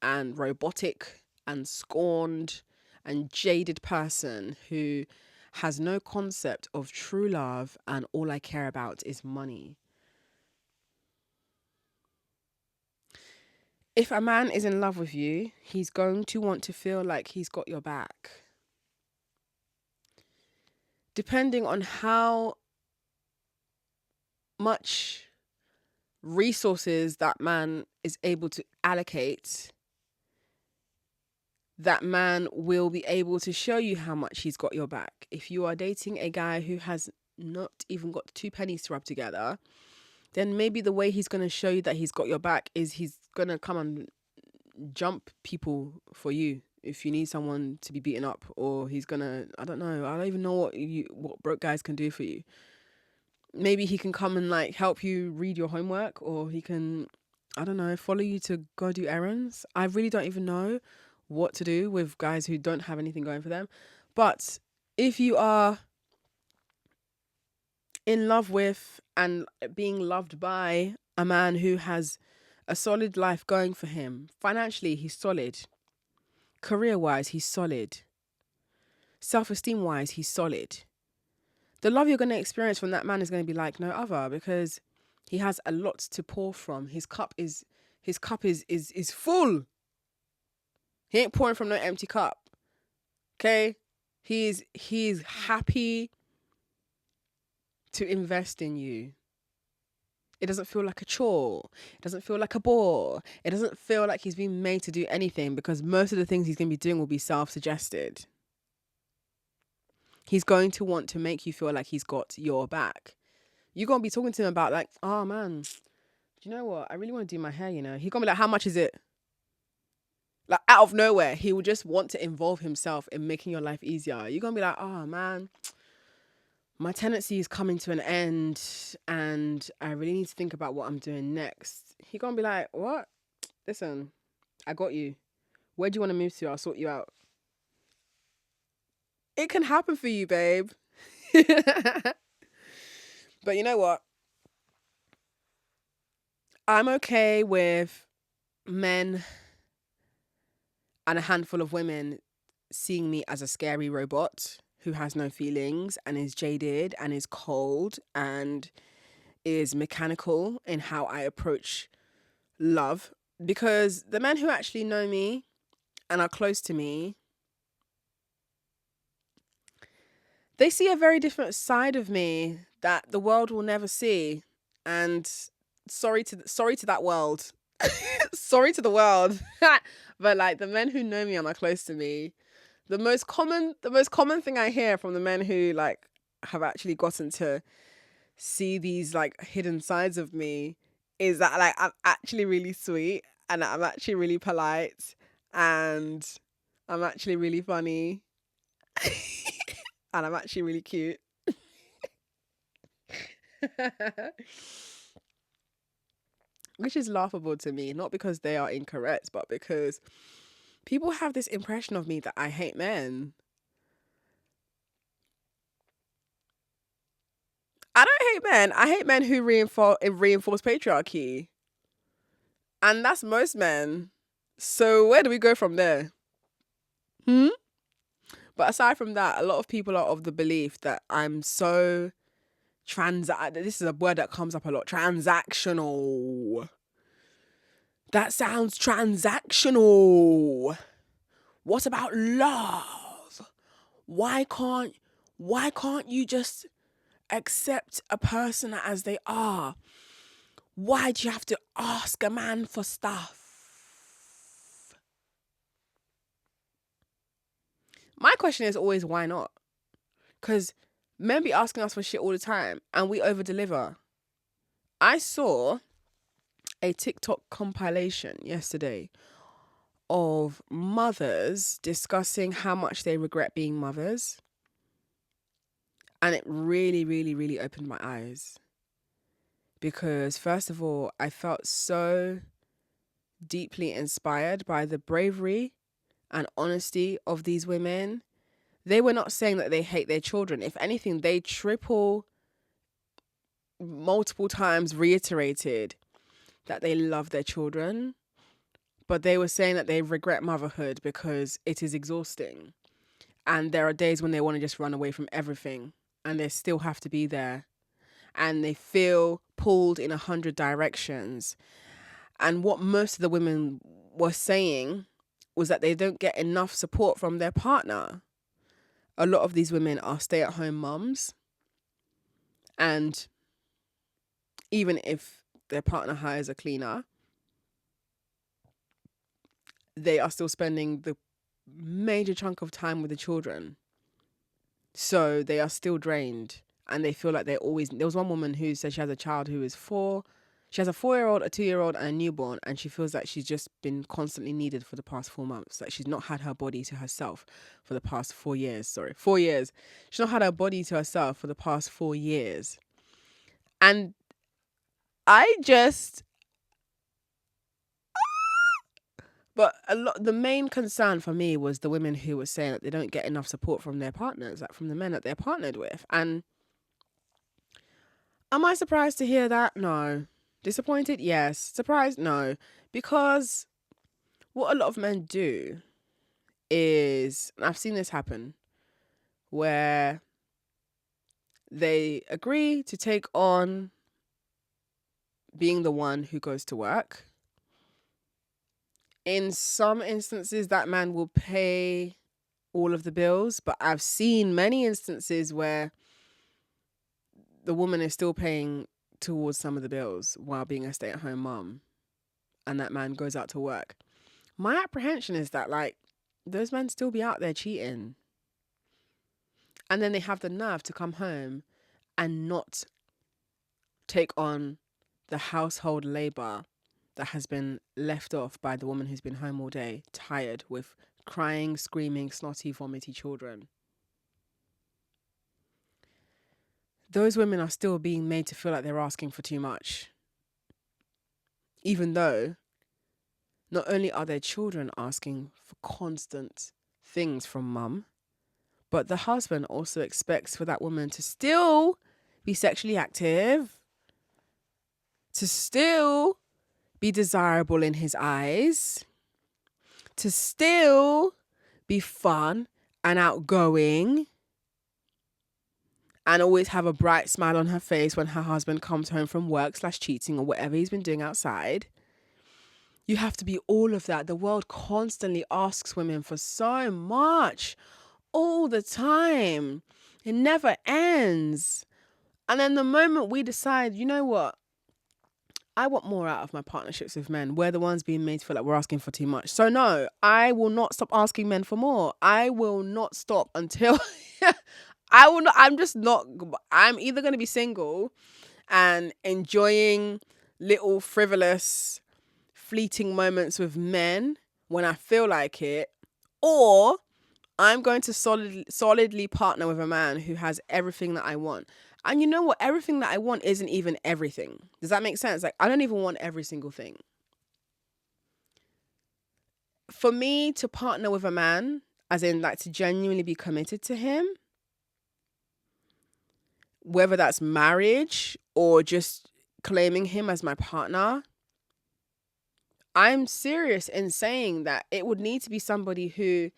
and robotic and scorned and jaded person who has no concept of true love and all I care about is money. If a man is in love with you, he's going to want to feel like he's got your back. Depending on how much resources that man is able to allocate, that man will be able to show you how much he's got your back. If you are dating a guy who has not even got 2 pennies to rub together, then maybe the way he's going to show you that he's got your back is he's going to come and jump people for you if you need someone to be beaten up, or he's going to, I don't even know what broke guys can do for you. Maybe he can come and like help you read your homework, or he can, I don't know, follow you to go do errands. I really don't even know what to do with guys who don't have anything going for them. But if you are in love with and being loved by a man who has a solid life going for him, financially he's solid, career-wise he's solid, self-esteem-wise he's solid, the love you're going to experience from that man is going to be like no other, because He has a lot to pour from. His cup is full. He ain't pouring from no empty cup. Okay? He's happy to invest in you. It doesn't feel like a chore. It doesn't feel like a bore. It doesn't feel like he's being made to do anything, because most of the things he's going to be doing will be self-suggested. He's going to want to make you feel like he's got your back. You're going to be talking to him about like, oh man, do you know what? I really want to do my hair, you know. He's going to be like, how much is it? Like out of nowhere, he will just want to involve himself in making your life easier. You're going to be like, oh man, my tenancy is coming to an end and I really need to think about what I'm doing next. He's going to be like, what? Listen, I got you. Where do you want to move to? I'll sort you out. It can happen for you, babe. But you know what? I'm okay with men and a handful of women seeing me as a scary robot who has no feelings and is jaded and is cold and is mechanical in how I approach love. Because the men who actually know me and are close to me, they see a very different side of me that the world will never see. And sorry to that world. Sorry to the world. But like the men who know me and are close to me, the most common thing I hear from the men who like have actually gotten to see these like hidden sides of me is that like I'm actually really sweet and I'm actually really polite and I'm actually really funny and I'm actually really cute. Which is laughable to me, not because they are incorrect, but because people have this impression of me that I hate men. I don't hate men. I hate men who reinforce patriarchy. And that's most men. So where do we go from there? But aside from that, a lot of people are of the belief that I'm so this is a word that comes up a lot. Transactional. That sounds transactional. What about love? Why can't you just accept a person as they are? Why do you have to ask a man for stuff? My question is always, why not? Because men be asking us for shit all the time and we over deliver. I saw a TikTok compilation yesterday of mothers discussing how much they regret being mothers. And it really, really, really opened my eyes. Because first of all, I felt so deeply inspired by the bravery and honesty of these women. They were not saying that they hate their children. If anything, they multiple times reiterated that they love their children. But they were saying that they regret motherhood because it is exhausting. And there are days when they want to just run away from everything. And they still have to be there. And they feel pulled in 100 directions. And what most of the women were saying was that they don't get enough support from their partner. A lot of these women are stay-at-home mums. And even if their partner hires a cleaner, they are still spending the major chunk of time with the children. So they are still drained. And they feel like they're always... There was one woman who said she has a child who is 4. She has a 4-year-old, a 2-year-old, and a newborn, and she feels like she's just been constantly needed for the past 4 months. Like she's not had her body to herself for the past 4 years. 4 years. She's not had her body to herself for the past 4 years. And but the main concern for me was the women who were saying that they don't get enough support from their partners, like from the men that they're partnered with. And am I surprised to hear that? No. Disappointed? Yes. Surprised? No. Because what a lot of men do is, and I've seen this happen, where they agree to take on being the one who goes to work. In some instances, that man will pay all of the bills, but I've seen many instances where the woman is still paying towards some of the bills while being a stay-at-home mom, and that man goes out to work. My apprehension is that, like, those men still be out there cheating, and then they have the nerve to come home and not take on the household labor that has been left off by the woman who's been home all day, tired, with crying, screaming, snotty, vomity children. Those women are still being made to feel like they're asking for too much. Even though not only are their children asking for constant things from mum, but the husband also expects for that woman to still be sexually active, to still be desirable in his eyes, to still be fun and outgoing, and always have a bright smile on her face when her husband comes home from work / cheating or whatever he's been doing outside. You have to be all of that. The world constantly asks women for so much all the time. It never ends. And then the moment we decide, you know what? I want more out of my partnerships with men. We're the ones being made to feel like we're asking for too much. So no, I will not stop asking men for more. I will not stop until I will not. I'm just not. I'm either going to be single and enjoying little frivolous, fleeting moments with men when I feel like it, or I'm going to solidly partner with a man who has everything that I want. And you know what? Everything that I want isn't even everything. Does that make sense? Like, I don't even want every single thing. For me to partner with a man, as in like to genuinely be committed to him, whether that's marriage or just claiming him as my partner, I'm serious in saying that it would need to be somebody who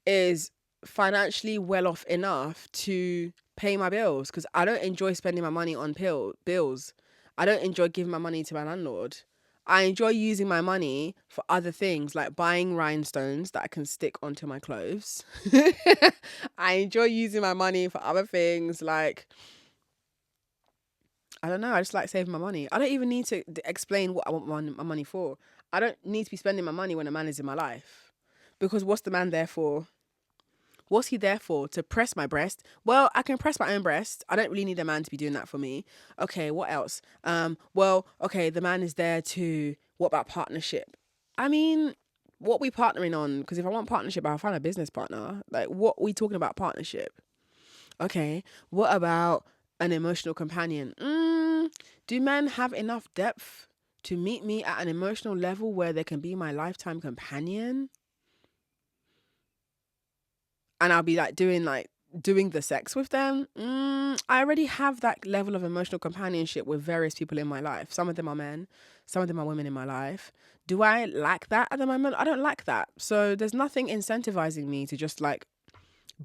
is financially well off enough to pay my bills, because I don't enjoy spending my money on bills. I don't enjoy giving my money to my landlord. I enjoy using my money for other things, like buying rhinestones that I can stick onto my clothes. I enjoy using my money for other things, like, I don't know, I just like saving my money. I don't even need to explain what I want my money for. I don't need to be spending my money when a man is in my life. Because what's the man there for? What's he there for? To press my breast? Well, I can press my own breast. I don't really need a man to be doing that for me. Okay, what else? Well, okay, the man is there to, what about partnership? I mean, what we partnering on? Because if I want partnership, I'll find a business partner. Like, what we talking about partnership? Okay, what about an emotional companion? Do men have enough depth to meet me at an emotional level where they can be my lifetime companion? And I'll be like doing the sex with them. I already have that level of emotional companionship with various people in my life. Some of them are men, some of them are women in my life. Do I like that at the moment? I don't like that. So there's nothing incentivizing me to just like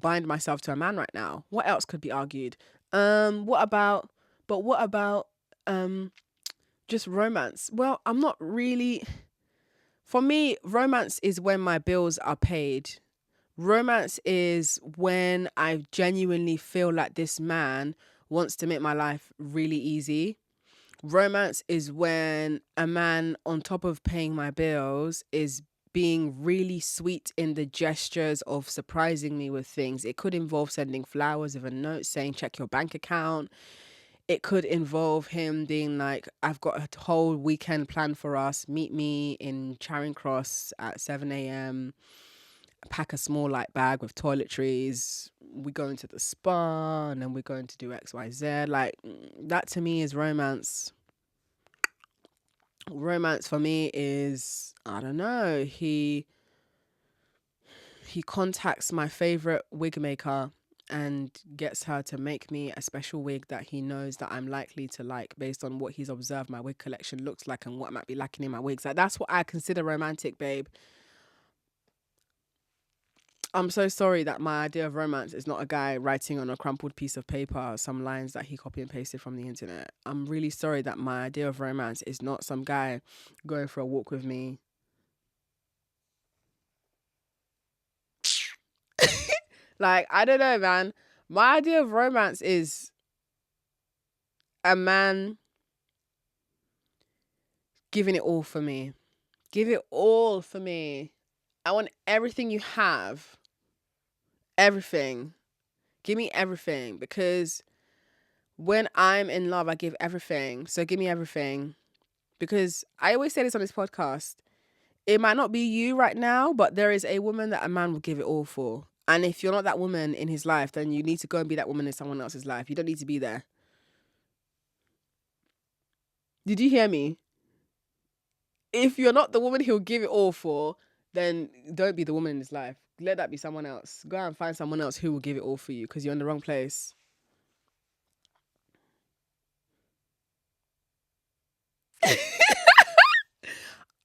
bind myself to a man right now. What else could be argued? What about just romance? Well, I'm not really, for me, romance is when my bills are paid. Romance is when I genuinely feel like this man wants to make my life really easy. Romance is when a man, on top of paying my bills, is being really sweet in the gestures of surprising me with things. It could involve sending flowers with a note saying, check your bank account. It could involve him being like, I've got a whole weekend planned for us. Meet me in Charing Cross at 7 a.m. Pack a small light bag with toiletries. We go into the spa and then we're going to do XYZ. Like, that to me is romance. Romance for me is, I don't know, he contacts my favorite wig maker and gets her to make me a special wig that he knows that I'm likely to like based on what he's observed my wig collection looks like and what might be lacking in my wigs. Like, that's what I consider romantic, babe. I'm so sorry that my idea of romance is not a guy writing on a crumpled piece of paper some lines that he copy and pasted from the internet. I'm really sorry that my idea of romance is not some guy going for a walk with me. Like, I don't know, man. My idea of romance is a man giving it all for me. Give it all for me. I want everything you have. Everything. Give me everything, because when I'm in love, I give everything. So give me everything. Because I always say this on this podcast. It might not be you right now, but there is a woman that a man will give it all for. And if you're not that woman in his life, then you need to go and be that woman in someone else's life. You don't need to be there. Did you hear me? If you're not the woman he'll give it all for, then don't be the woman in his life. Let that be someone else. Go out and find someone else who will give it all for you, because you're in the wrong place.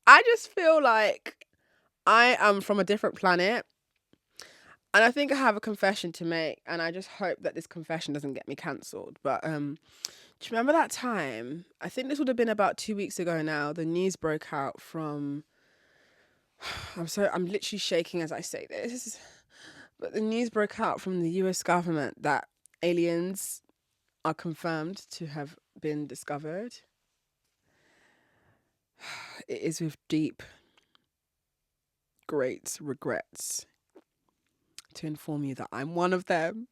I just feel like I am from a different planet. And I think I have a confession to make, and I just hope that this confession doesn't get me cancelled. But do you remember that time? I think this would have been about 2 weeks ago now. The news broke out from I'm literally shaking as I say this. But the news broke out from the US government that aliens are confirmed to have been discovered. It is with deep, great regrets to inform you that I'm one of them.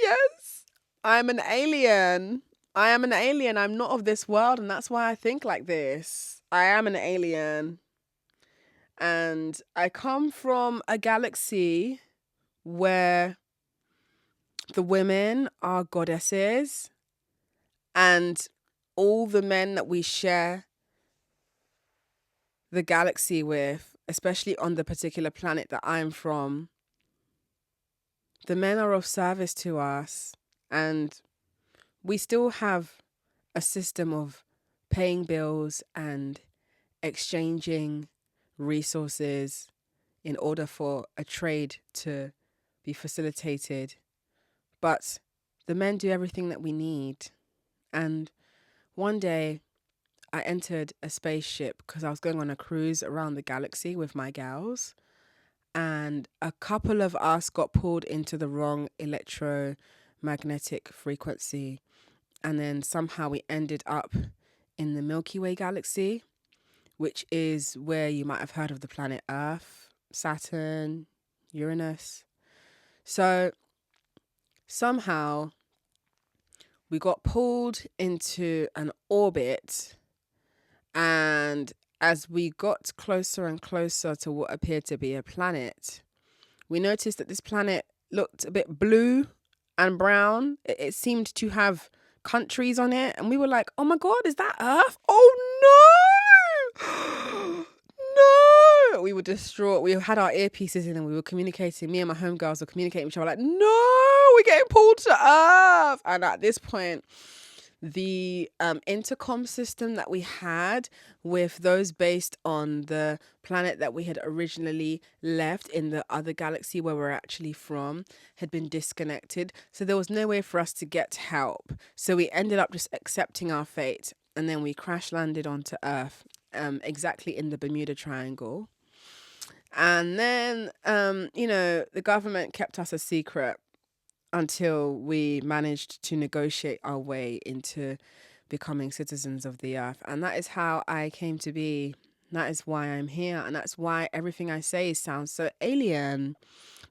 Yes, I'm an alien. I am an alien. I'm not of this world, and that's why I think like this. I am an alien. And I come from a galaxy where the women are goddesses, and all the men that we share the galaxy with, especially on the particular planet that I'm from, the men are of service to us, and we still have a system of paying bills and exchanging resources in order for a trade to be facilitated. But the men do everything that we need. And one day I entered a spaceship because I was going on a cruise around the galaxy with my gals. And a couple of us got pulled into the wrong electromagnetic frequency. And then somehow we ended up in the Milky Way galaxy, which is where you might have heard of the planet Earth, Saturn, Uranus. So somehow we got pulled into an orbit, and as we got closer and closer to what appeared to be a planet, we noticed that this planet looked a bit blue and brown. It seemed to have countries on it, and we were like, oh my God, is that Earth? Oh no! No! We were distraught. We had our earpieces in and we were communicating. Me and my homegirls were communicating with each other like, no, we're getting pulled to Earth. And at this point, the intercom system that we had with those based on the planet that we had originally left in the other galaxy where we're actually from had been disconnected. So there was no way for us to get help. So we ended up just accepting our fate. And then we crash landed onto Earth, exactly in the Bermuda Triangle. And then, the government kept us a secret until we managed to negotiate our way into becoming citizens of the earth. And that is how I came to be. That is why I'm here. And that's why everything I say sounds so alien.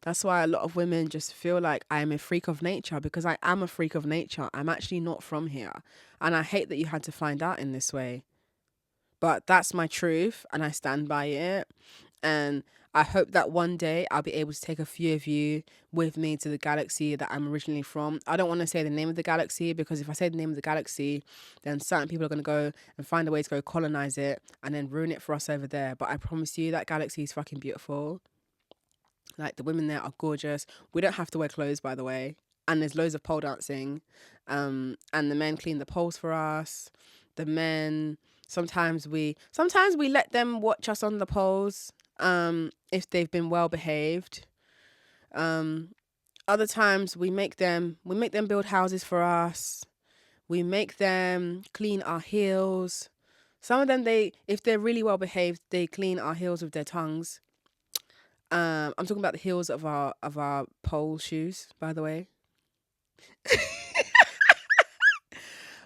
That's why a lot of women just feel like I'm a freak of nature, because I am a freak of nature. I'm actually not from here. And I hate that you had to find out in this way. But that's my truth and I stand by it. And I hope that one day I'll be able to take a few of you with me to the galaxy that I'm originally from. I don't want to say the name of the galaxy, because if I say the name of the galaxy, then certain people are going to go and find a way to go colonize it and then ruin it for us over there. But I promise you that galaxy is fucking beautiful. Like, the women there are gorgeous. We don't have to wear clothes, by the way. And there's loads of pole dancing. And the men clean the poles for us. The men, sometimes we let them watch us on the poles. if they've been well behaved. Other times we make them build houses for us. We make them clean our heels. Some of them, if they're really well behaved, they clean our heels with their tongues. I'm talking about the heels of our pole shoes, by the way.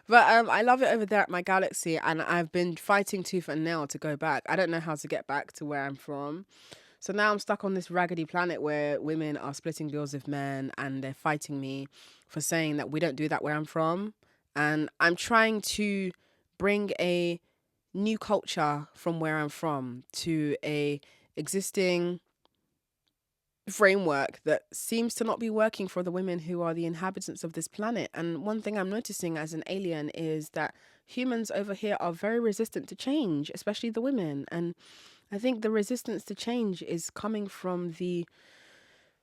But I love it over there at my galaxy, and I've been fighting tooth and nail to go back. I don't know how to get back to where I'm from. So now I'm stuck on this raggedy planet where women are splitting bills with men, and they're fighting me for saying that we don't do that where I'm from. And I'm trying to bring a new culture from where I'm from to a existing framework that seems to not be working for the women who are the inhabitants of this planet. And one thing I'm noticing as an alien is that humans over here are very resistant to change, especially the women. And I think the resistance to change is coming from the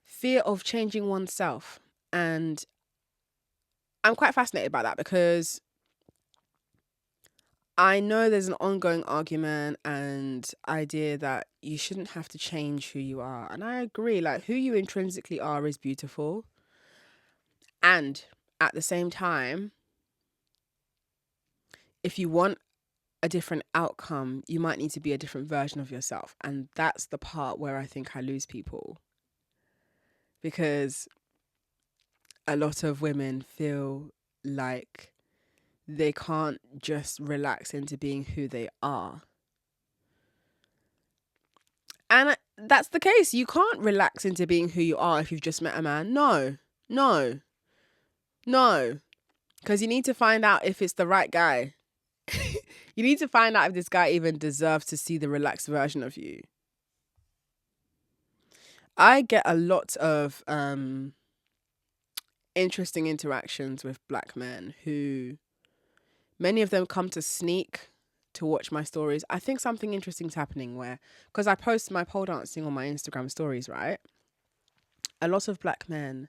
fear of changing oneself. And I'm quite fascinated by that because I know there's an ongoing argument and idea that you shouldn't have to change who you are. And I agree, like who you intrinsically are is beautiful. And at the same time, if you want a different outcome, you might need to be a different version of yourself. And that's the part where I think I lose people. Because a lot of women feel like they can't just relax into being who they are. And that's the case. You can't relax into being who you are if you've just met a man. No. Because you need to find out if it's the right guy. You need to find out if this guy even deserves to see the relaxed version of you. I get a lot of interesting interactions with black men who, many of them come to sneak to watch my stories. I think something interesting's happening where, because I post my pole dancing on my Instagram stories, right? A lot of black men,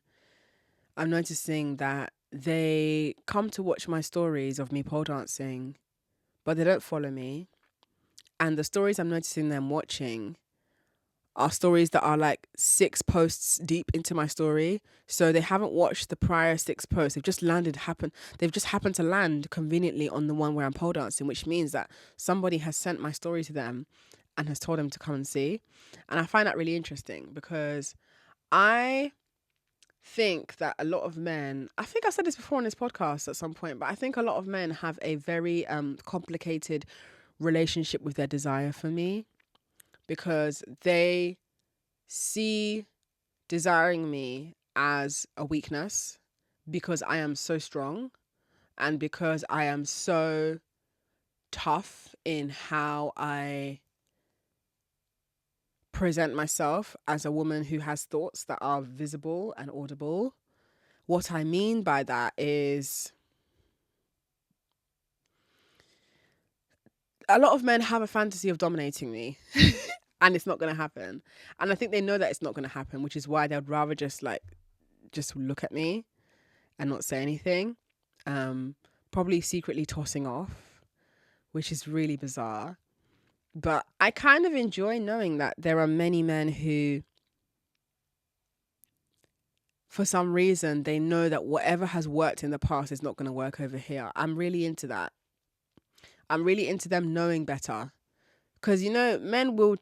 I'm noticing that they come to watch my stories of me pole dancing, but they don't follow me. And the stories I'm noticing them watching are stories that are like 6 posts deep into my story. So they haven't watched the prior 6 posts. They've just happened to land conveniently on the one where I'm pole dancing, which means that somebody has sent my story to them and has told them to come and see. And I find that really interesting because I think that a lot of men, I think I said this before on this podcast at some point, but I think a lot of men have a very complicated relationship with their desire for me, because they see desiring me as a weakness because I am so strong and because I am so tough in how I present myself as a woman who has thoughts that are visible and audible. What I mean by that is a lot of men have a fantasy of dominating me and it's not going to happen. And I think they know that it's not going to happen, which is why they'd rather just look at me and not say anything. Probably secretly tossing off, which is really bizarre. But I kind of enjoy knowing that there are many men who, for some reason, they know that whatever has worked in the past is not going to work over here. I'm really into that. I'm really into them knowing better. Because, men will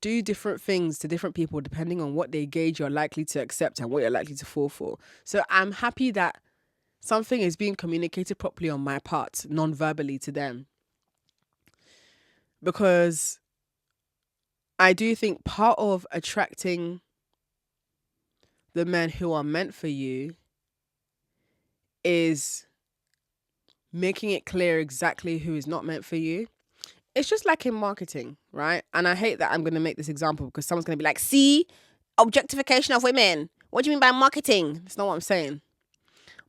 do different things to different people depending on what they gauge you're likely to accept and what you're likely to fall for. So I'm happy that something is being communicated properly on my part, non-verbally to them. Because I do think part of attracting the men who are meant for you is making it clear exactly who is not meant for you. It's just like in marketing, right? And I hate that I'm going to make this example because someone's going to be like, see, objectification of women. What do you mean by marketing? That's not what I'm saying.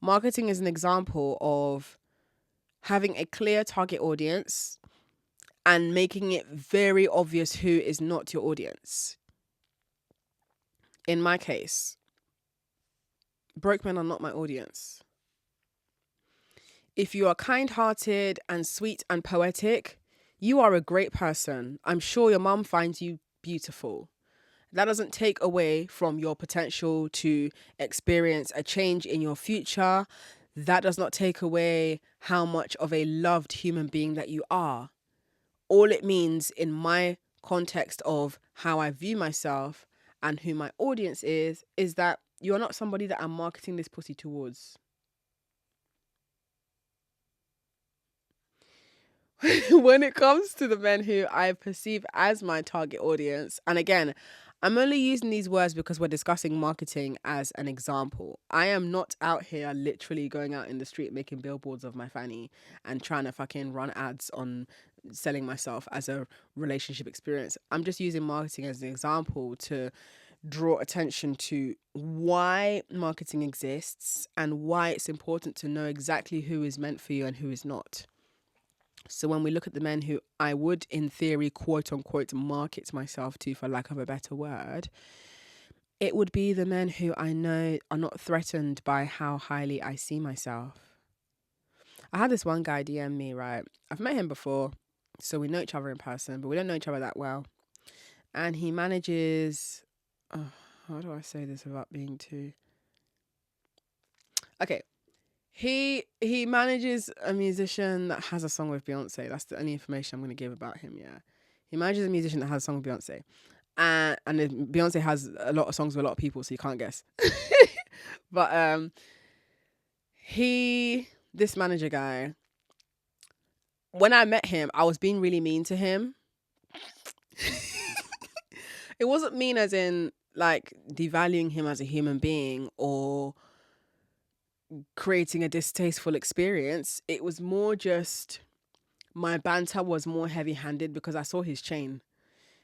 Marketing is an example of having a clear target audience and making it very obvious who is not your audience. In my case, broke men are not my audience. If you are kind-hearted and sweet and poetic, you are a great person. I'm sure your mum finds you beautiful. That doesn't take away from your potential to experience a change in your future. That does not take away how much of a loved human being that you are. All it means in my context of how I view myself and who my audience is that you're not somebody that I'm marketing this pussy towards. When it comes to the men who I perceive as my target audience, and again, I'm only using these words because we're discussing marketing as an example. I am not out here literally going out in the street making billboards of my fanny and trying to fucking run ads on selling myself as a relationship experience. I'm just using marketing as an example to draw attention to why marketing exists and why it's important to know exactly who is meant for you and who is not. So when we look at the men who I would, in theory, quote unquote, market myself to, for lack of a better word, it would be the men who I know are not threatened by how highly I see myself. I had this one guy DM me, right? I've met him before, so we know each other in person, but we don't know each other that well. And he manages... how do I say this without being too... Okay. He manages a musician that has a song with Beyonce. That's the only information I'm going to give about him, yeah. He manages a musician that has a song with Beyonce. And Beyonce has a lot of songs with a lot of people, so you can't guess. But this manager guy, when I met him, I was being really mean to him. It wasn't mean as in, like, devaluing him as a human being or creating a distasteful experience. It was more just my banter was more heavy-handed because I saw his chain.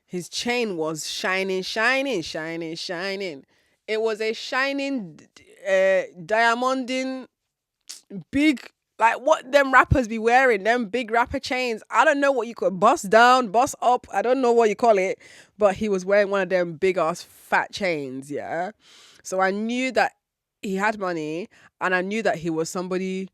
His chain was shining. It was a shining diamonding big, like what them rappers be wearing, them big rapper chains. I don't know what you call it, bust down, bust up. I don't know what you call it, but he was wearing one of them big ass fat chains, yeah. So I knew that he had money, and I knew that he was somebody.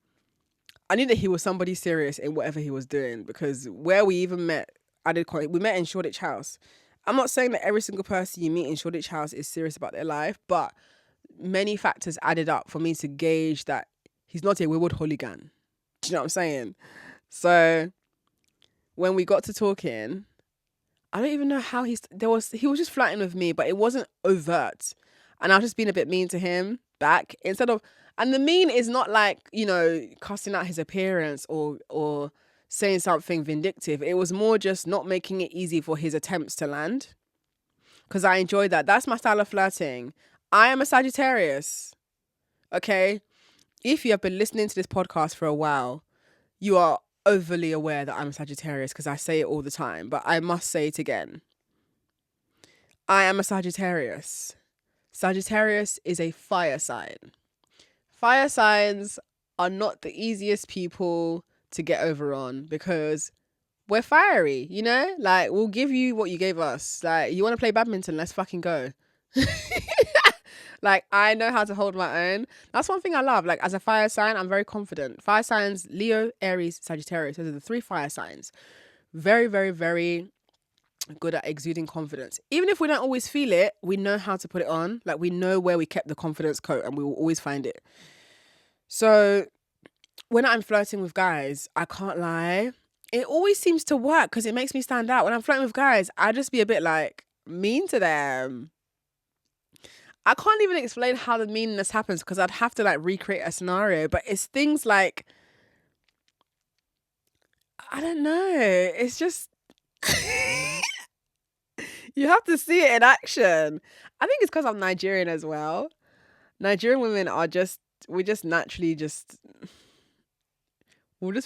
I knew that he was somebody serious in whatever he was doing, because where we even met, we met in Shoreditch House. I'm not saying that every single person you meet in Shoreditch House is serious about their life, but many factors added up for me to gauge that he's not a wayward hooligan. Do you know what I'm saying? So when we got to talking, I don't even know how he was just flirting with me, but it wasn't overt. And I was just being a bit mean to him back and the mean is not like, you know, cussing out his appearance or saying something vindictive. It was more just not making it easy for his attempts to land. Because I enjoy that. That's my style of flirting. I am a Sagittarius. Okay? If you have been listening to this podcast for a while, you are overly aware that I'm a Sagittarius because I say it all the time. But I must say it again. I am a Sagittarius. Sagittarius is a fire sign. Fire signs are not the easiest people to get over on because we're fiery, you know? Like, we'll give you what you gave us. Like, you want to play badminton? Let's fucking go. Like, I know how to hold my own. That's one thing I love. Like, as a fire sign, I'm very confident. Fire signs, Leo, Aries, Sagittarius. Those are the 3 fire signs. Very, very, very good at exuding confidence. Even if we don't always feel it, we know how to put it on. Like, we know where we kept the confidence coat and we will always find it. So when I'm flirting with guys, I can't lie, it always seems to work because it makes me stand out. When I'm flirting with guys, I just be a bit like mean to them. I can't even explain how the meanness happens because I'd have to like recreate a scenario, but it's things like, I don't know, it's just you have to see it in action. I think it's because I'm Nigerian as well. Nigerian women are we'll just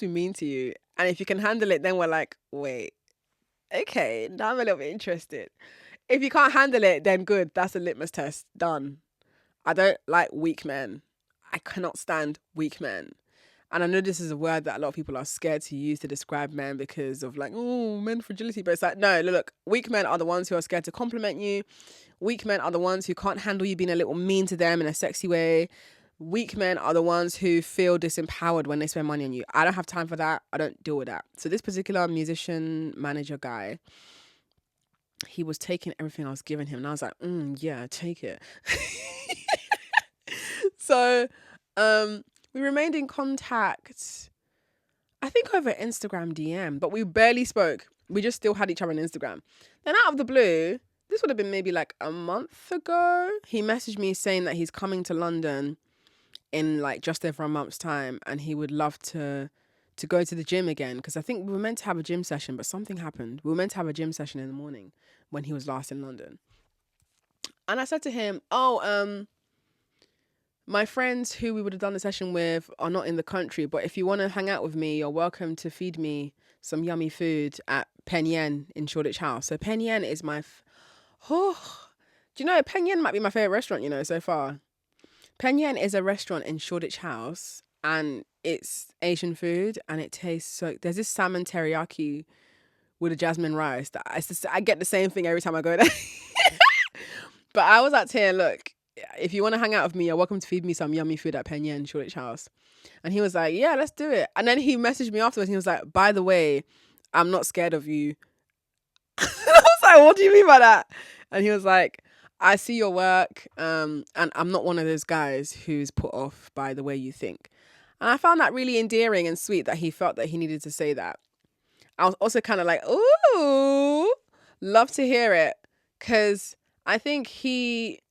be mean to you. And if you can handle it, then we're like, wait, okay, now I'm a little bit interested. If you can't handle it, then good. That's a litmus test. Done. I don't like weak men. I cannot stand weak men. And I know this is a word that a lot of people are scared to use to describe men because of like, oh, men fragility. But it's like, no, look, weak men are the ones who are scared to compliment you. Weak men are the ones who can't handle you being a little mean to them in a sexy way. Weak men are the ones who feel disempowered when they spend money on you. I don't have time for that. I don't deal with that. So this particular musician manager guy, he was taking everything I was giving him. And I was like, yeah, take it. So we remained in contact, I think over Instagram DM, but we barely spoke. We just still had each other on Instagram. Then out of the blue, this would have been maybe like a month ago, he messaged me saying that he's coming to London in like just over a month's time, and he would love to go to the gym again, because I think we were meant to have a gym session, but something happened. We were meant to have a gym session in the morning when he was last in London. And I said to him, my friends who we would have done the session with are not in the country, but if you want to hang out with me, you're welcome to feed me some yummy food at Pen Yen in Shoreditch House. So Pen Yen is do you know, Pen Yen might be my favourite restaurant, so far. Pen Yen is a restaurant in Shoreditch House, and it's Asian food, and it tastes so... There's this salmon teriyaki with a jasmine rice. I get the same thing every time I go there. But I was like, here, look, if you want to hang out with me, you're welcome to feed me some yummy food at Pen Yen Shoreditch House. And he was like, yeah, let's do it. And then he messaged me afterwards, and he was like, by the way, I'm not scared of you. I was like, what do you mean by that? And he was like, I see your work, and I'm not one of those guys who's put off by the way you think. And I found that really endearing and sweet that he felt that he needed to say that. I was also kind of like, ooh, love to hear it. Because I think he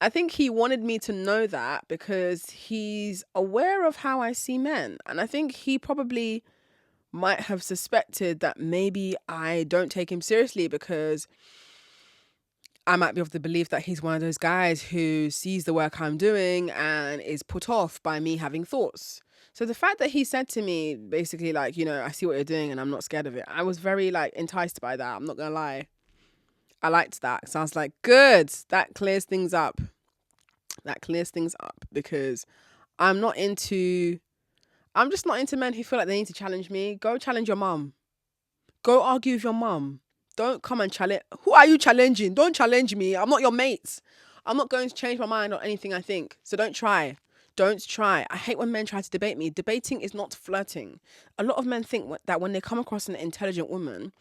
wanted me to know that, because he's aware of how I see men. And I think he probably might have suspected that maybe I don't take him seriously, because I might be of the belief that he's one of those guys who sees the work I'm doing and is put off by me having thoughts. So the fact that he said to me, basically, like, I see what you're doing and I'm not scared of it, I was very, like, enticed by that. I'm not going to lie. I liked that. So I was like, good. That clears things up. Because I'm just not into men who feel like they need to challenge me. Go challenge your mum. Go argue with your mum. Don't come and challenge. Who are you challenging? Don't challenge me. I'm not your mate. I'm not going to change my mind on anything I think. So don't try. Don't try. I hate when men try to debate me. Debating is not flirting. A lot of men think that when they come across an intelligent woman,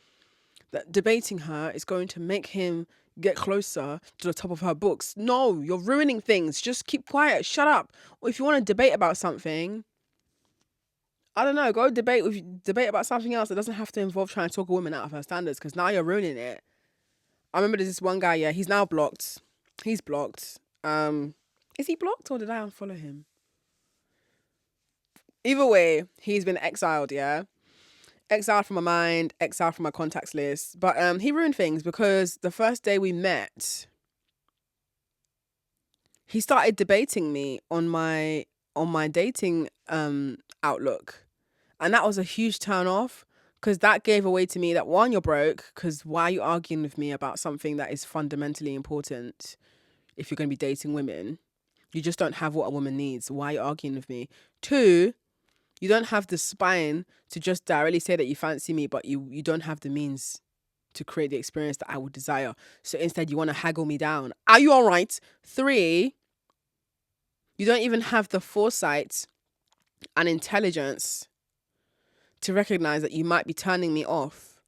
that debating her is going to make him get closer to the top of her books. No, you're ruining things. Just keep quiet. Shut up. Or if you want to debate about something, I don't know, go debate about something else that doesn't have to involve trying to talk a woman out of her standards, because now you're ruining it. I remember there's this one guy, yeah, he's now blocked. He's blocked. Is he blocked or did I unfollow him? Either way, he's been exiled, yeah? Exiled from my mind, exiled from my contacts list. But he ruined things, because the first day we met, he started debating me on my dating outlook. And that was a huge turn off, because that gave away to me that, one, you're broke, because why are you arguing with me about something that is fundamentally important if you're going to be dating women? You just don't have what a woman needs. Why are you arguing with me? Two, you don't have the spine to just directly say that you fancy me, but you don't have the means to create the experience that I would desire. So instead, you want to haggle me down. Are you all right? Three, you don't even have the foresight and intelligence to recognize that you might be turning me off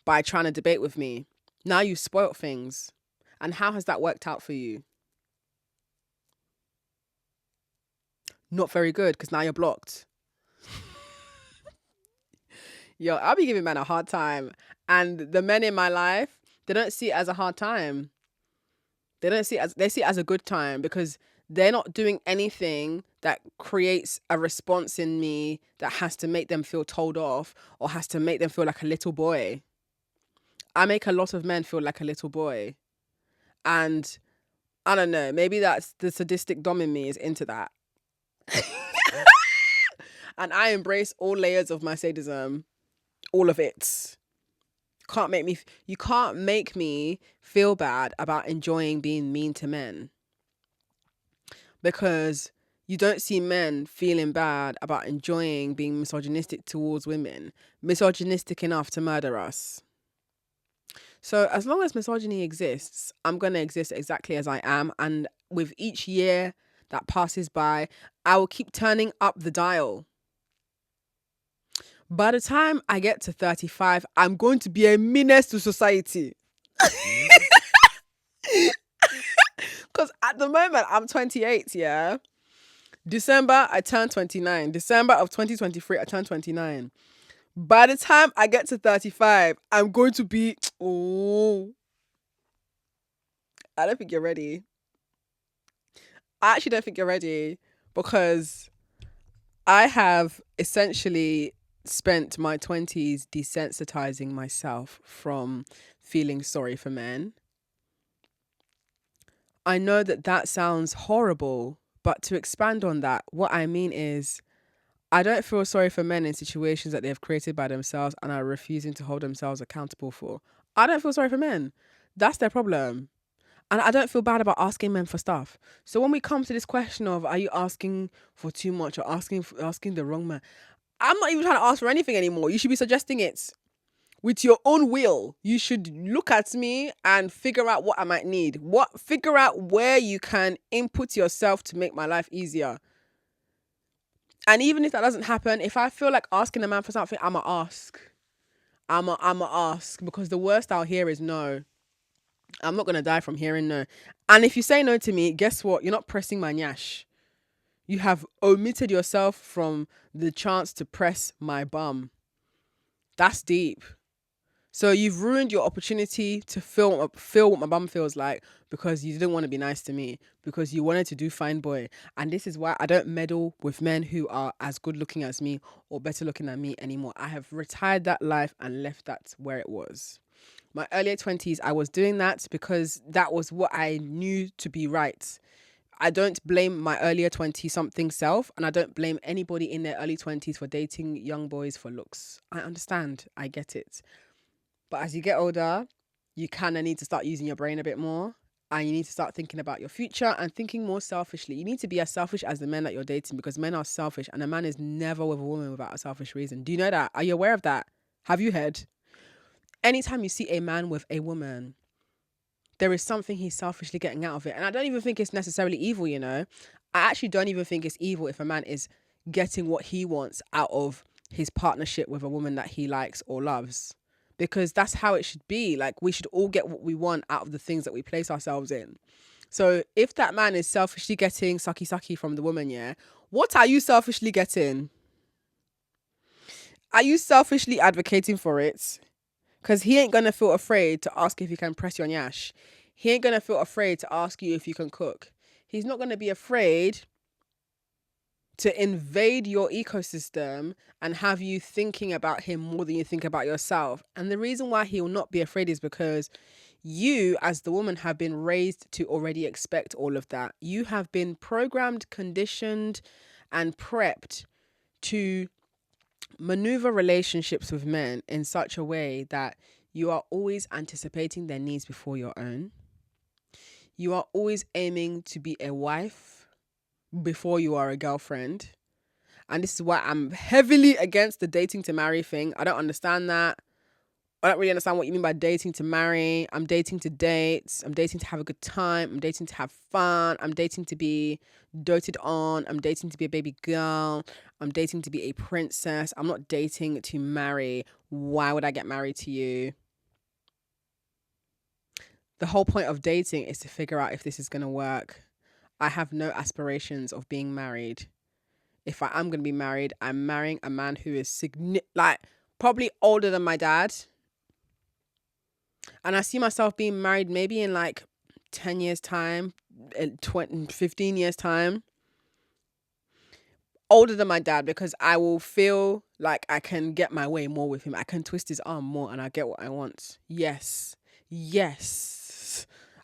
by trying to debate with me. Now you've spoilt things. And how has that worked out for you? Not very good, because now you're blocked. Yo, I'll be giving men a hard time. And the men in my life, they don't see it as a hard time. They see it as a good time, because they're not doing anything that creates a response in me that has to make them feel told off or has to make them feel like a little boy. I make a lot of men feel like a little boy. And I don't know, maybe that's the sadistic dom in me is into that. And I embrace all layers of my sadism. All of it. You can't make me feel bad about enjoying being mean to men, because you don't see men feeling bad about enjoying being misogynistic towards women, misogynistic enough to murder us. So as long as misogyny exists, I'm going to exist exactly as I am. And with each year that passes by, I will keep turning up the dial. By the time I get to 35, I'm going to be a menace to society. Because at the moment, I'm 28, yeah? December, I turn 29. December of 2023, I turn 29. By the time I get to 35, I'm going to be... Oh, I don't think you're ready. I actually don't think you're ready because I have essentially spent my 20s desensitizing myself from feeling sorry for men. I know that that sounds horrible, but to expand on that, what I mean is I don't feel sorry for men in situations that they have created by themselves and are refusing to hold themselves accountable for. I don't feel sorry for men. That's their problem. And I don't feel bad about asking men for stuff. So when we come to this question of are you asking for too much or asking the wrong man, I'm not even trying to ask for anything anymore. You should be suggesting it with your own will. You should look at me and figure out what I might need. Figure out where you can input yourself to make my life easier. And even if that doesn't happen, if I feel like asking a man for something, I'ma ask. I'ma ask because the worst I'll hear is no. I'm not gonna die from hearing no. And if you say no to me, guess what? You're not pressing my nyash. You have omitted yourself from the chance to press my bum. That's deep. So you've ruined your opportunity to feel what my bum feels like because you didn't want to be nice to me, because you wanted to do fine boy. And this is why I don't meddle with men who are as good looking as me or better looking than me anymore. I have retired that life and left that where it was. My earlier 20s, I was doing that because that was what I knew to be right. I don't blame my earlier 20-something self, and I don't blame anybody in their early 20s for dating young boys for looks. I understand. I get it. But as you get older, you kind of need to start using your brain a bit more, and you need to start thinking about your future and thinking more selfishly. You need to be as selfish as the men that you're dating because men are selfish, and a man is never with a woman without a selfish reason. Do you know that? Are you aware of that? Have you heard? Anytime you see a man with a woman, there is something he's selfishly getting out of it. And I don't even think it's necessarily evil, you know. I actually don't even think it's evil if a man is getting what he wants out of his partnership with a woman that he likes or loves. Because that's how it should be. Like, we should all get what we want out of the things that we place ourselves in. So if that man is selfishly getting sucky from the woman, yeah, what are you selfishly getting? Are you selfishly advocating for it? Because he ain't going to feel afraid to ask if he can press your nyash. He ain't going to feel afraid to ask you if you can cook. He's not going to be afraid to invade your ecosystem and have you thinking about him more than you think about yourself. And the reason why he will not be afraid is because you, as the woman, have been raised to already expect all of that. You have been programmed, conditioned, and prepped to maneuver relationships with men in such a way that you are always anticipating their needs before your own. You are always aiming to be a wife before you are a girlfriend. And this is why I'm heavily against the dating to marry thing. I don't understand that. I don't really understand what you mean by dating to marry. I'm dating to date. I'm dating to have a good time. I'm dating to have fun. I'm dating to be doted on. I'm dating to be a baby girl. I'm dating to be a princess. I'm not dating to marry. Why would I get married to you? The whole point of dating is to figure out if this is going to work. I have no aspirations of being married. If I am going to be married, I'm marrying a man who is probably older than my dad. And I see myself being married maybe in 10 years time, 15 years time. Older than my dad, because I will feel like I can get my way more with him. I can twist his arm more and I get what I want. Yes.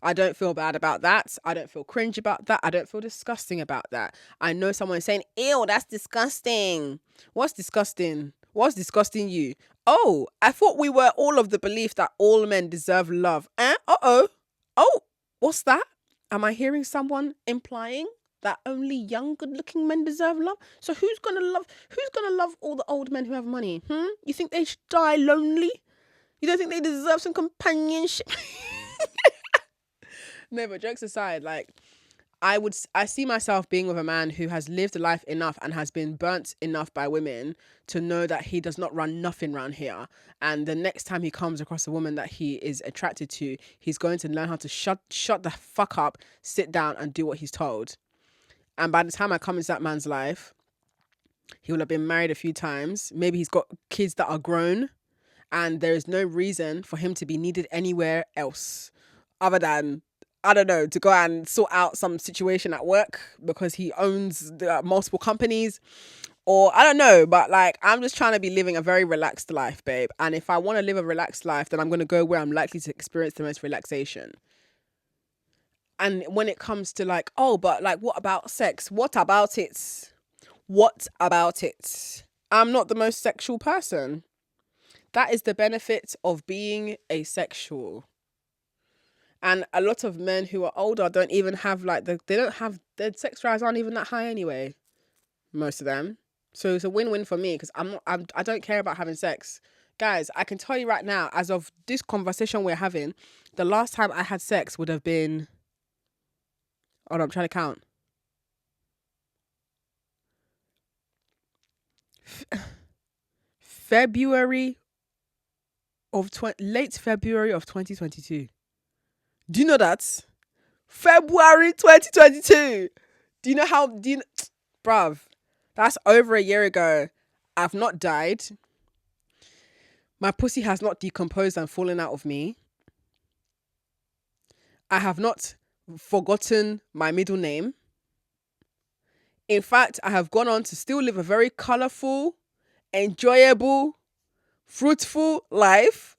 I don't feel bad about that. I don't feel cringe about that. I don't feel disgusting about that. I know someone is saying, ew, that's disgusting. What's disgusting? What's disgusting you? Oh, I thought we were all of the belief that all men deserve love. Uh-oh. Oh, what's that? Am I hearing someone implying that only young, good-looking men deserve love? So who's gonna love all the old men who have money? You think they should die lonely? You don't think they deserve some companionship? No, but jokes aside, I see myself being with a man who has lived life enough and has been burnt enough by women to know that he does not run nothing around here. And the next time he comes across a woman that he is attracted to, he's going to learn how to shut the fuck up, sit down, and do what he's told. And by the time I come into that man's life, he will have been married a few times. Maybe he's got kids that are grown, and there is no reason for him to be needed anywhere else other than, I don't know, to go and sort out some situation at work because he owns multiple companies, or I don't know, but like, I'm just trying to be living a very relaxed life, babe. And if I want to live a relaxed life, then I'm going to go where I'm likely to experience the most relaxation. And when it comes to like, oh, but like, what about sex? What about it? What about it? I'm not the most sexual person. That is the benefit of being asexual. And a lot of men who are older don't even have like they don't have, their sex drives aren't even that high anyway. Most of them. So it's a win-win for me because I don't care about having sex. Guys, I can tell you right now, as of this conversation we're having, the last time I had sex would have been, hold on, I'm trying to count. Late February of 2022. Do you know that? February 2022. Bruv, that's over a year ago. I've not died. My pussy has not decomposed and fallen out of me. I have not forgotten my middle name. In fact, I have gone on to still live a very colourful, enjoyable, fruitful life.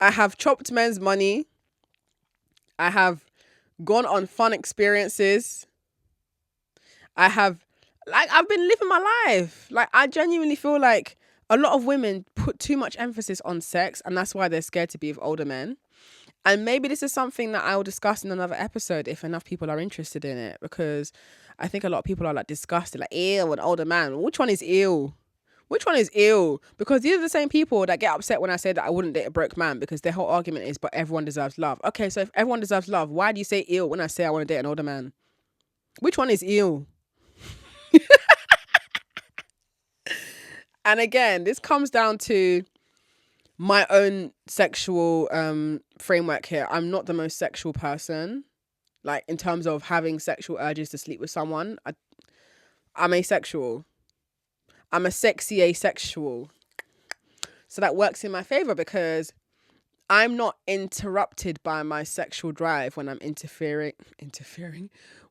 I have chopped men's money. I have gone on fun experiences. I've been living my life. Like, I genuinely feel like a lot of women put too much emphasis on sex, and that's why they're scared to be with older men. And maybe this is something that I will discuss in another episode if enough people are interested in it, because I think a lot of people are like disgusted, like, ew, an older man. Which one is ill? Which one is ill? Because these are the same people that get upset when I say that I wouldn't date a broke man, because their whole argument is, but everyone deserves love. Okay, so if everyone deserves love, why do you say ill when I say I want to date an older man? Which one is ill? And again, this comes down to my own sexual framework here. I'm not the most sexual person. Like, in terms of having sexual urges to sleep with someone, I'm asexual. I'm a sexy asexual. So that works in my favor because I'm not interrupted by my sexual drive when I'm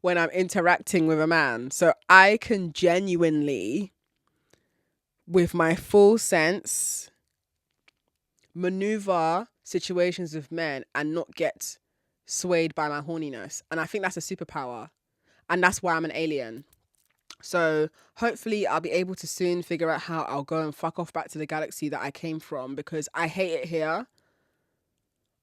when I'm interacting with a man. So I can genuinely, with my full sense, maneuver situations with men and not get swayed by my horniness. And I think that's a superpower. And that's why I'm an alien. So hopefully I'll be able to soon figure out how I'll go and fuck off back to the galaxy that I came from, because I hate it here.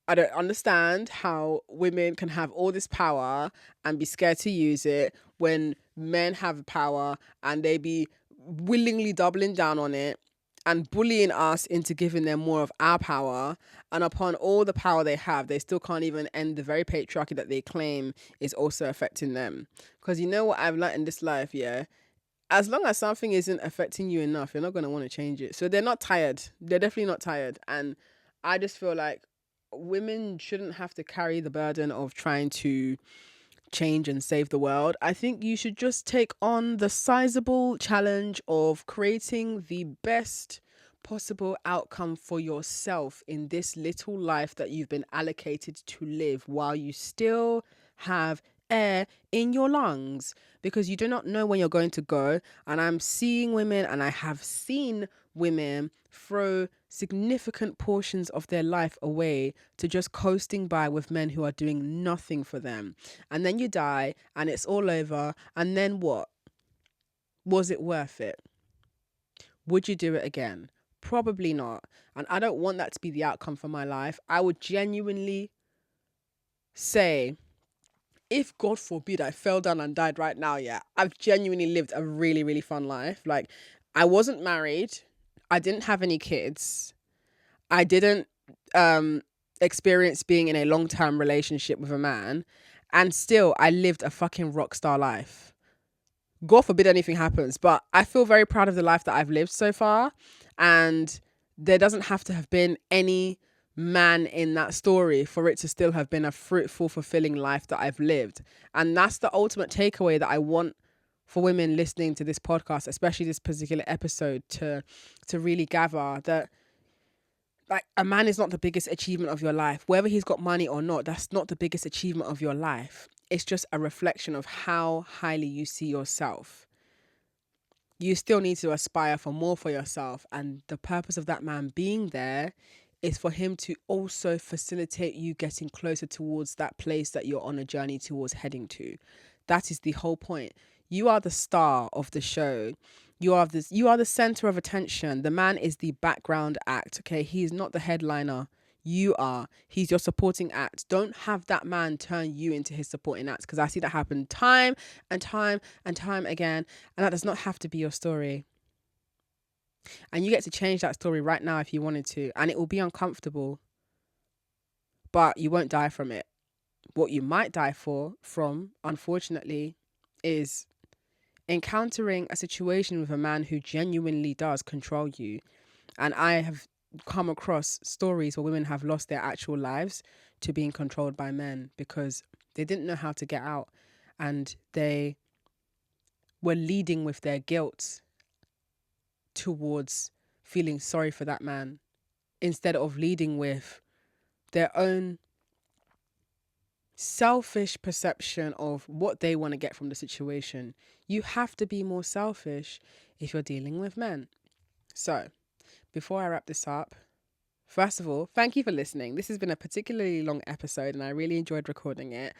I don't understand how women can have all this power and be scared to use it when men have power and they be willingly doubling down on it and bullying us into giving them more of our power. And upon all the power they have, they still can't even end the very patriarchy that they claim is also affecting them. Because you know what I've learned in this life, yeah? As long as something isn't affecting you enough, you're not going to want to change it. So they're not tired. They're definitely not tired. And I just feel like women shouldn't have to carry the burden of trying to change and save the world. I think you should just take on the sizable challenge of creating the best possible outcome for yourself in this little life that you've been allocated to live while you still have air in your lungs, because you do not know when you're going to go. And I'm seeing women, and I have seen women throw significant portions of their life away to just coasting by with men who are doing nothing for them. And then you die and it's all over. And then what? Was it worth it? Would you do it again? Probably not. And I don't want that to be the outcome for my life. I would genuinely say, if God forbid I fell down and died right now, yeah, I've genuinely lived a really, really fun life. Like, I wasn't married. I didn't have any kids. I didn't experience being in a long-term relationship with a man. And still, I lived a fucking rock star life. God forbid anything happens, but I feel very proud of the life that I've lived so far. And there doesn't have to have been any man in that story for it to still have been a fruitful, fulfilling life that I've lived. And that's the ultimate takeaway that I want for women listening to this podcast, especially this particular episode, to really gather that, like, a man is not the biggest achievement of your life. Whether he's got money or not, that's not the biggest achievement of your life. It's just a reflection of how highly you see yourself. You still need to aspire for more for yourself. And the purpose of that man being there is for him to also facilitate you getting closer towards that place that you're on a journey towards heading to. That is the whole point. You are the star of the show. You are the center of attention. The man is the background act. Okay, he is not the headliner. You are. He's your supporting act. Don't have that man turn you into his supporting act, because I see that happen time and time and time again, and that does not have to be your story. And you get to change that story right now if you wanted to, and it will be uncomfortable, but you won't die from it. What you might die from, unfortunately, is encountering a situation with a man who genuinely does control you. And I have come across stories where women have lost their actual lives to being controlled by men because they didn't know how to get out, and they were leading with their guilt towards feeling sorry for that man instead of leading with their own selfish perception of what they want to get from the situation. You have to be more selfish if you're dealing with men. So, before I wrap this up, first of all, thank you for listening. This has been a particularly long episode and I really enjoyed recording it.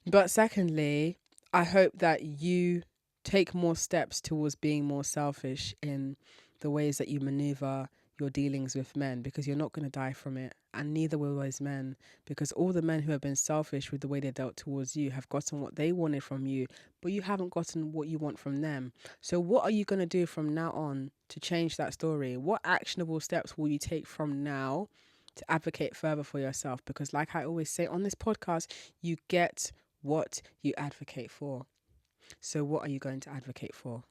But secondly, I hope that you take more steps towards being more selfish in the ways that you maneuver your dealings with men, because you're not going to die from it, and neither will those men, because all the men who have been selfish with the way they dealt towards you have gotten what they wanted from you, but you haven't gotten what you want from them. So what are you going to do from now on to change that story? What actionable steps will you take from now to advocate further for yourself? Because like I always say on this podcast, you get what you advocate for. So what are you going to advocate for?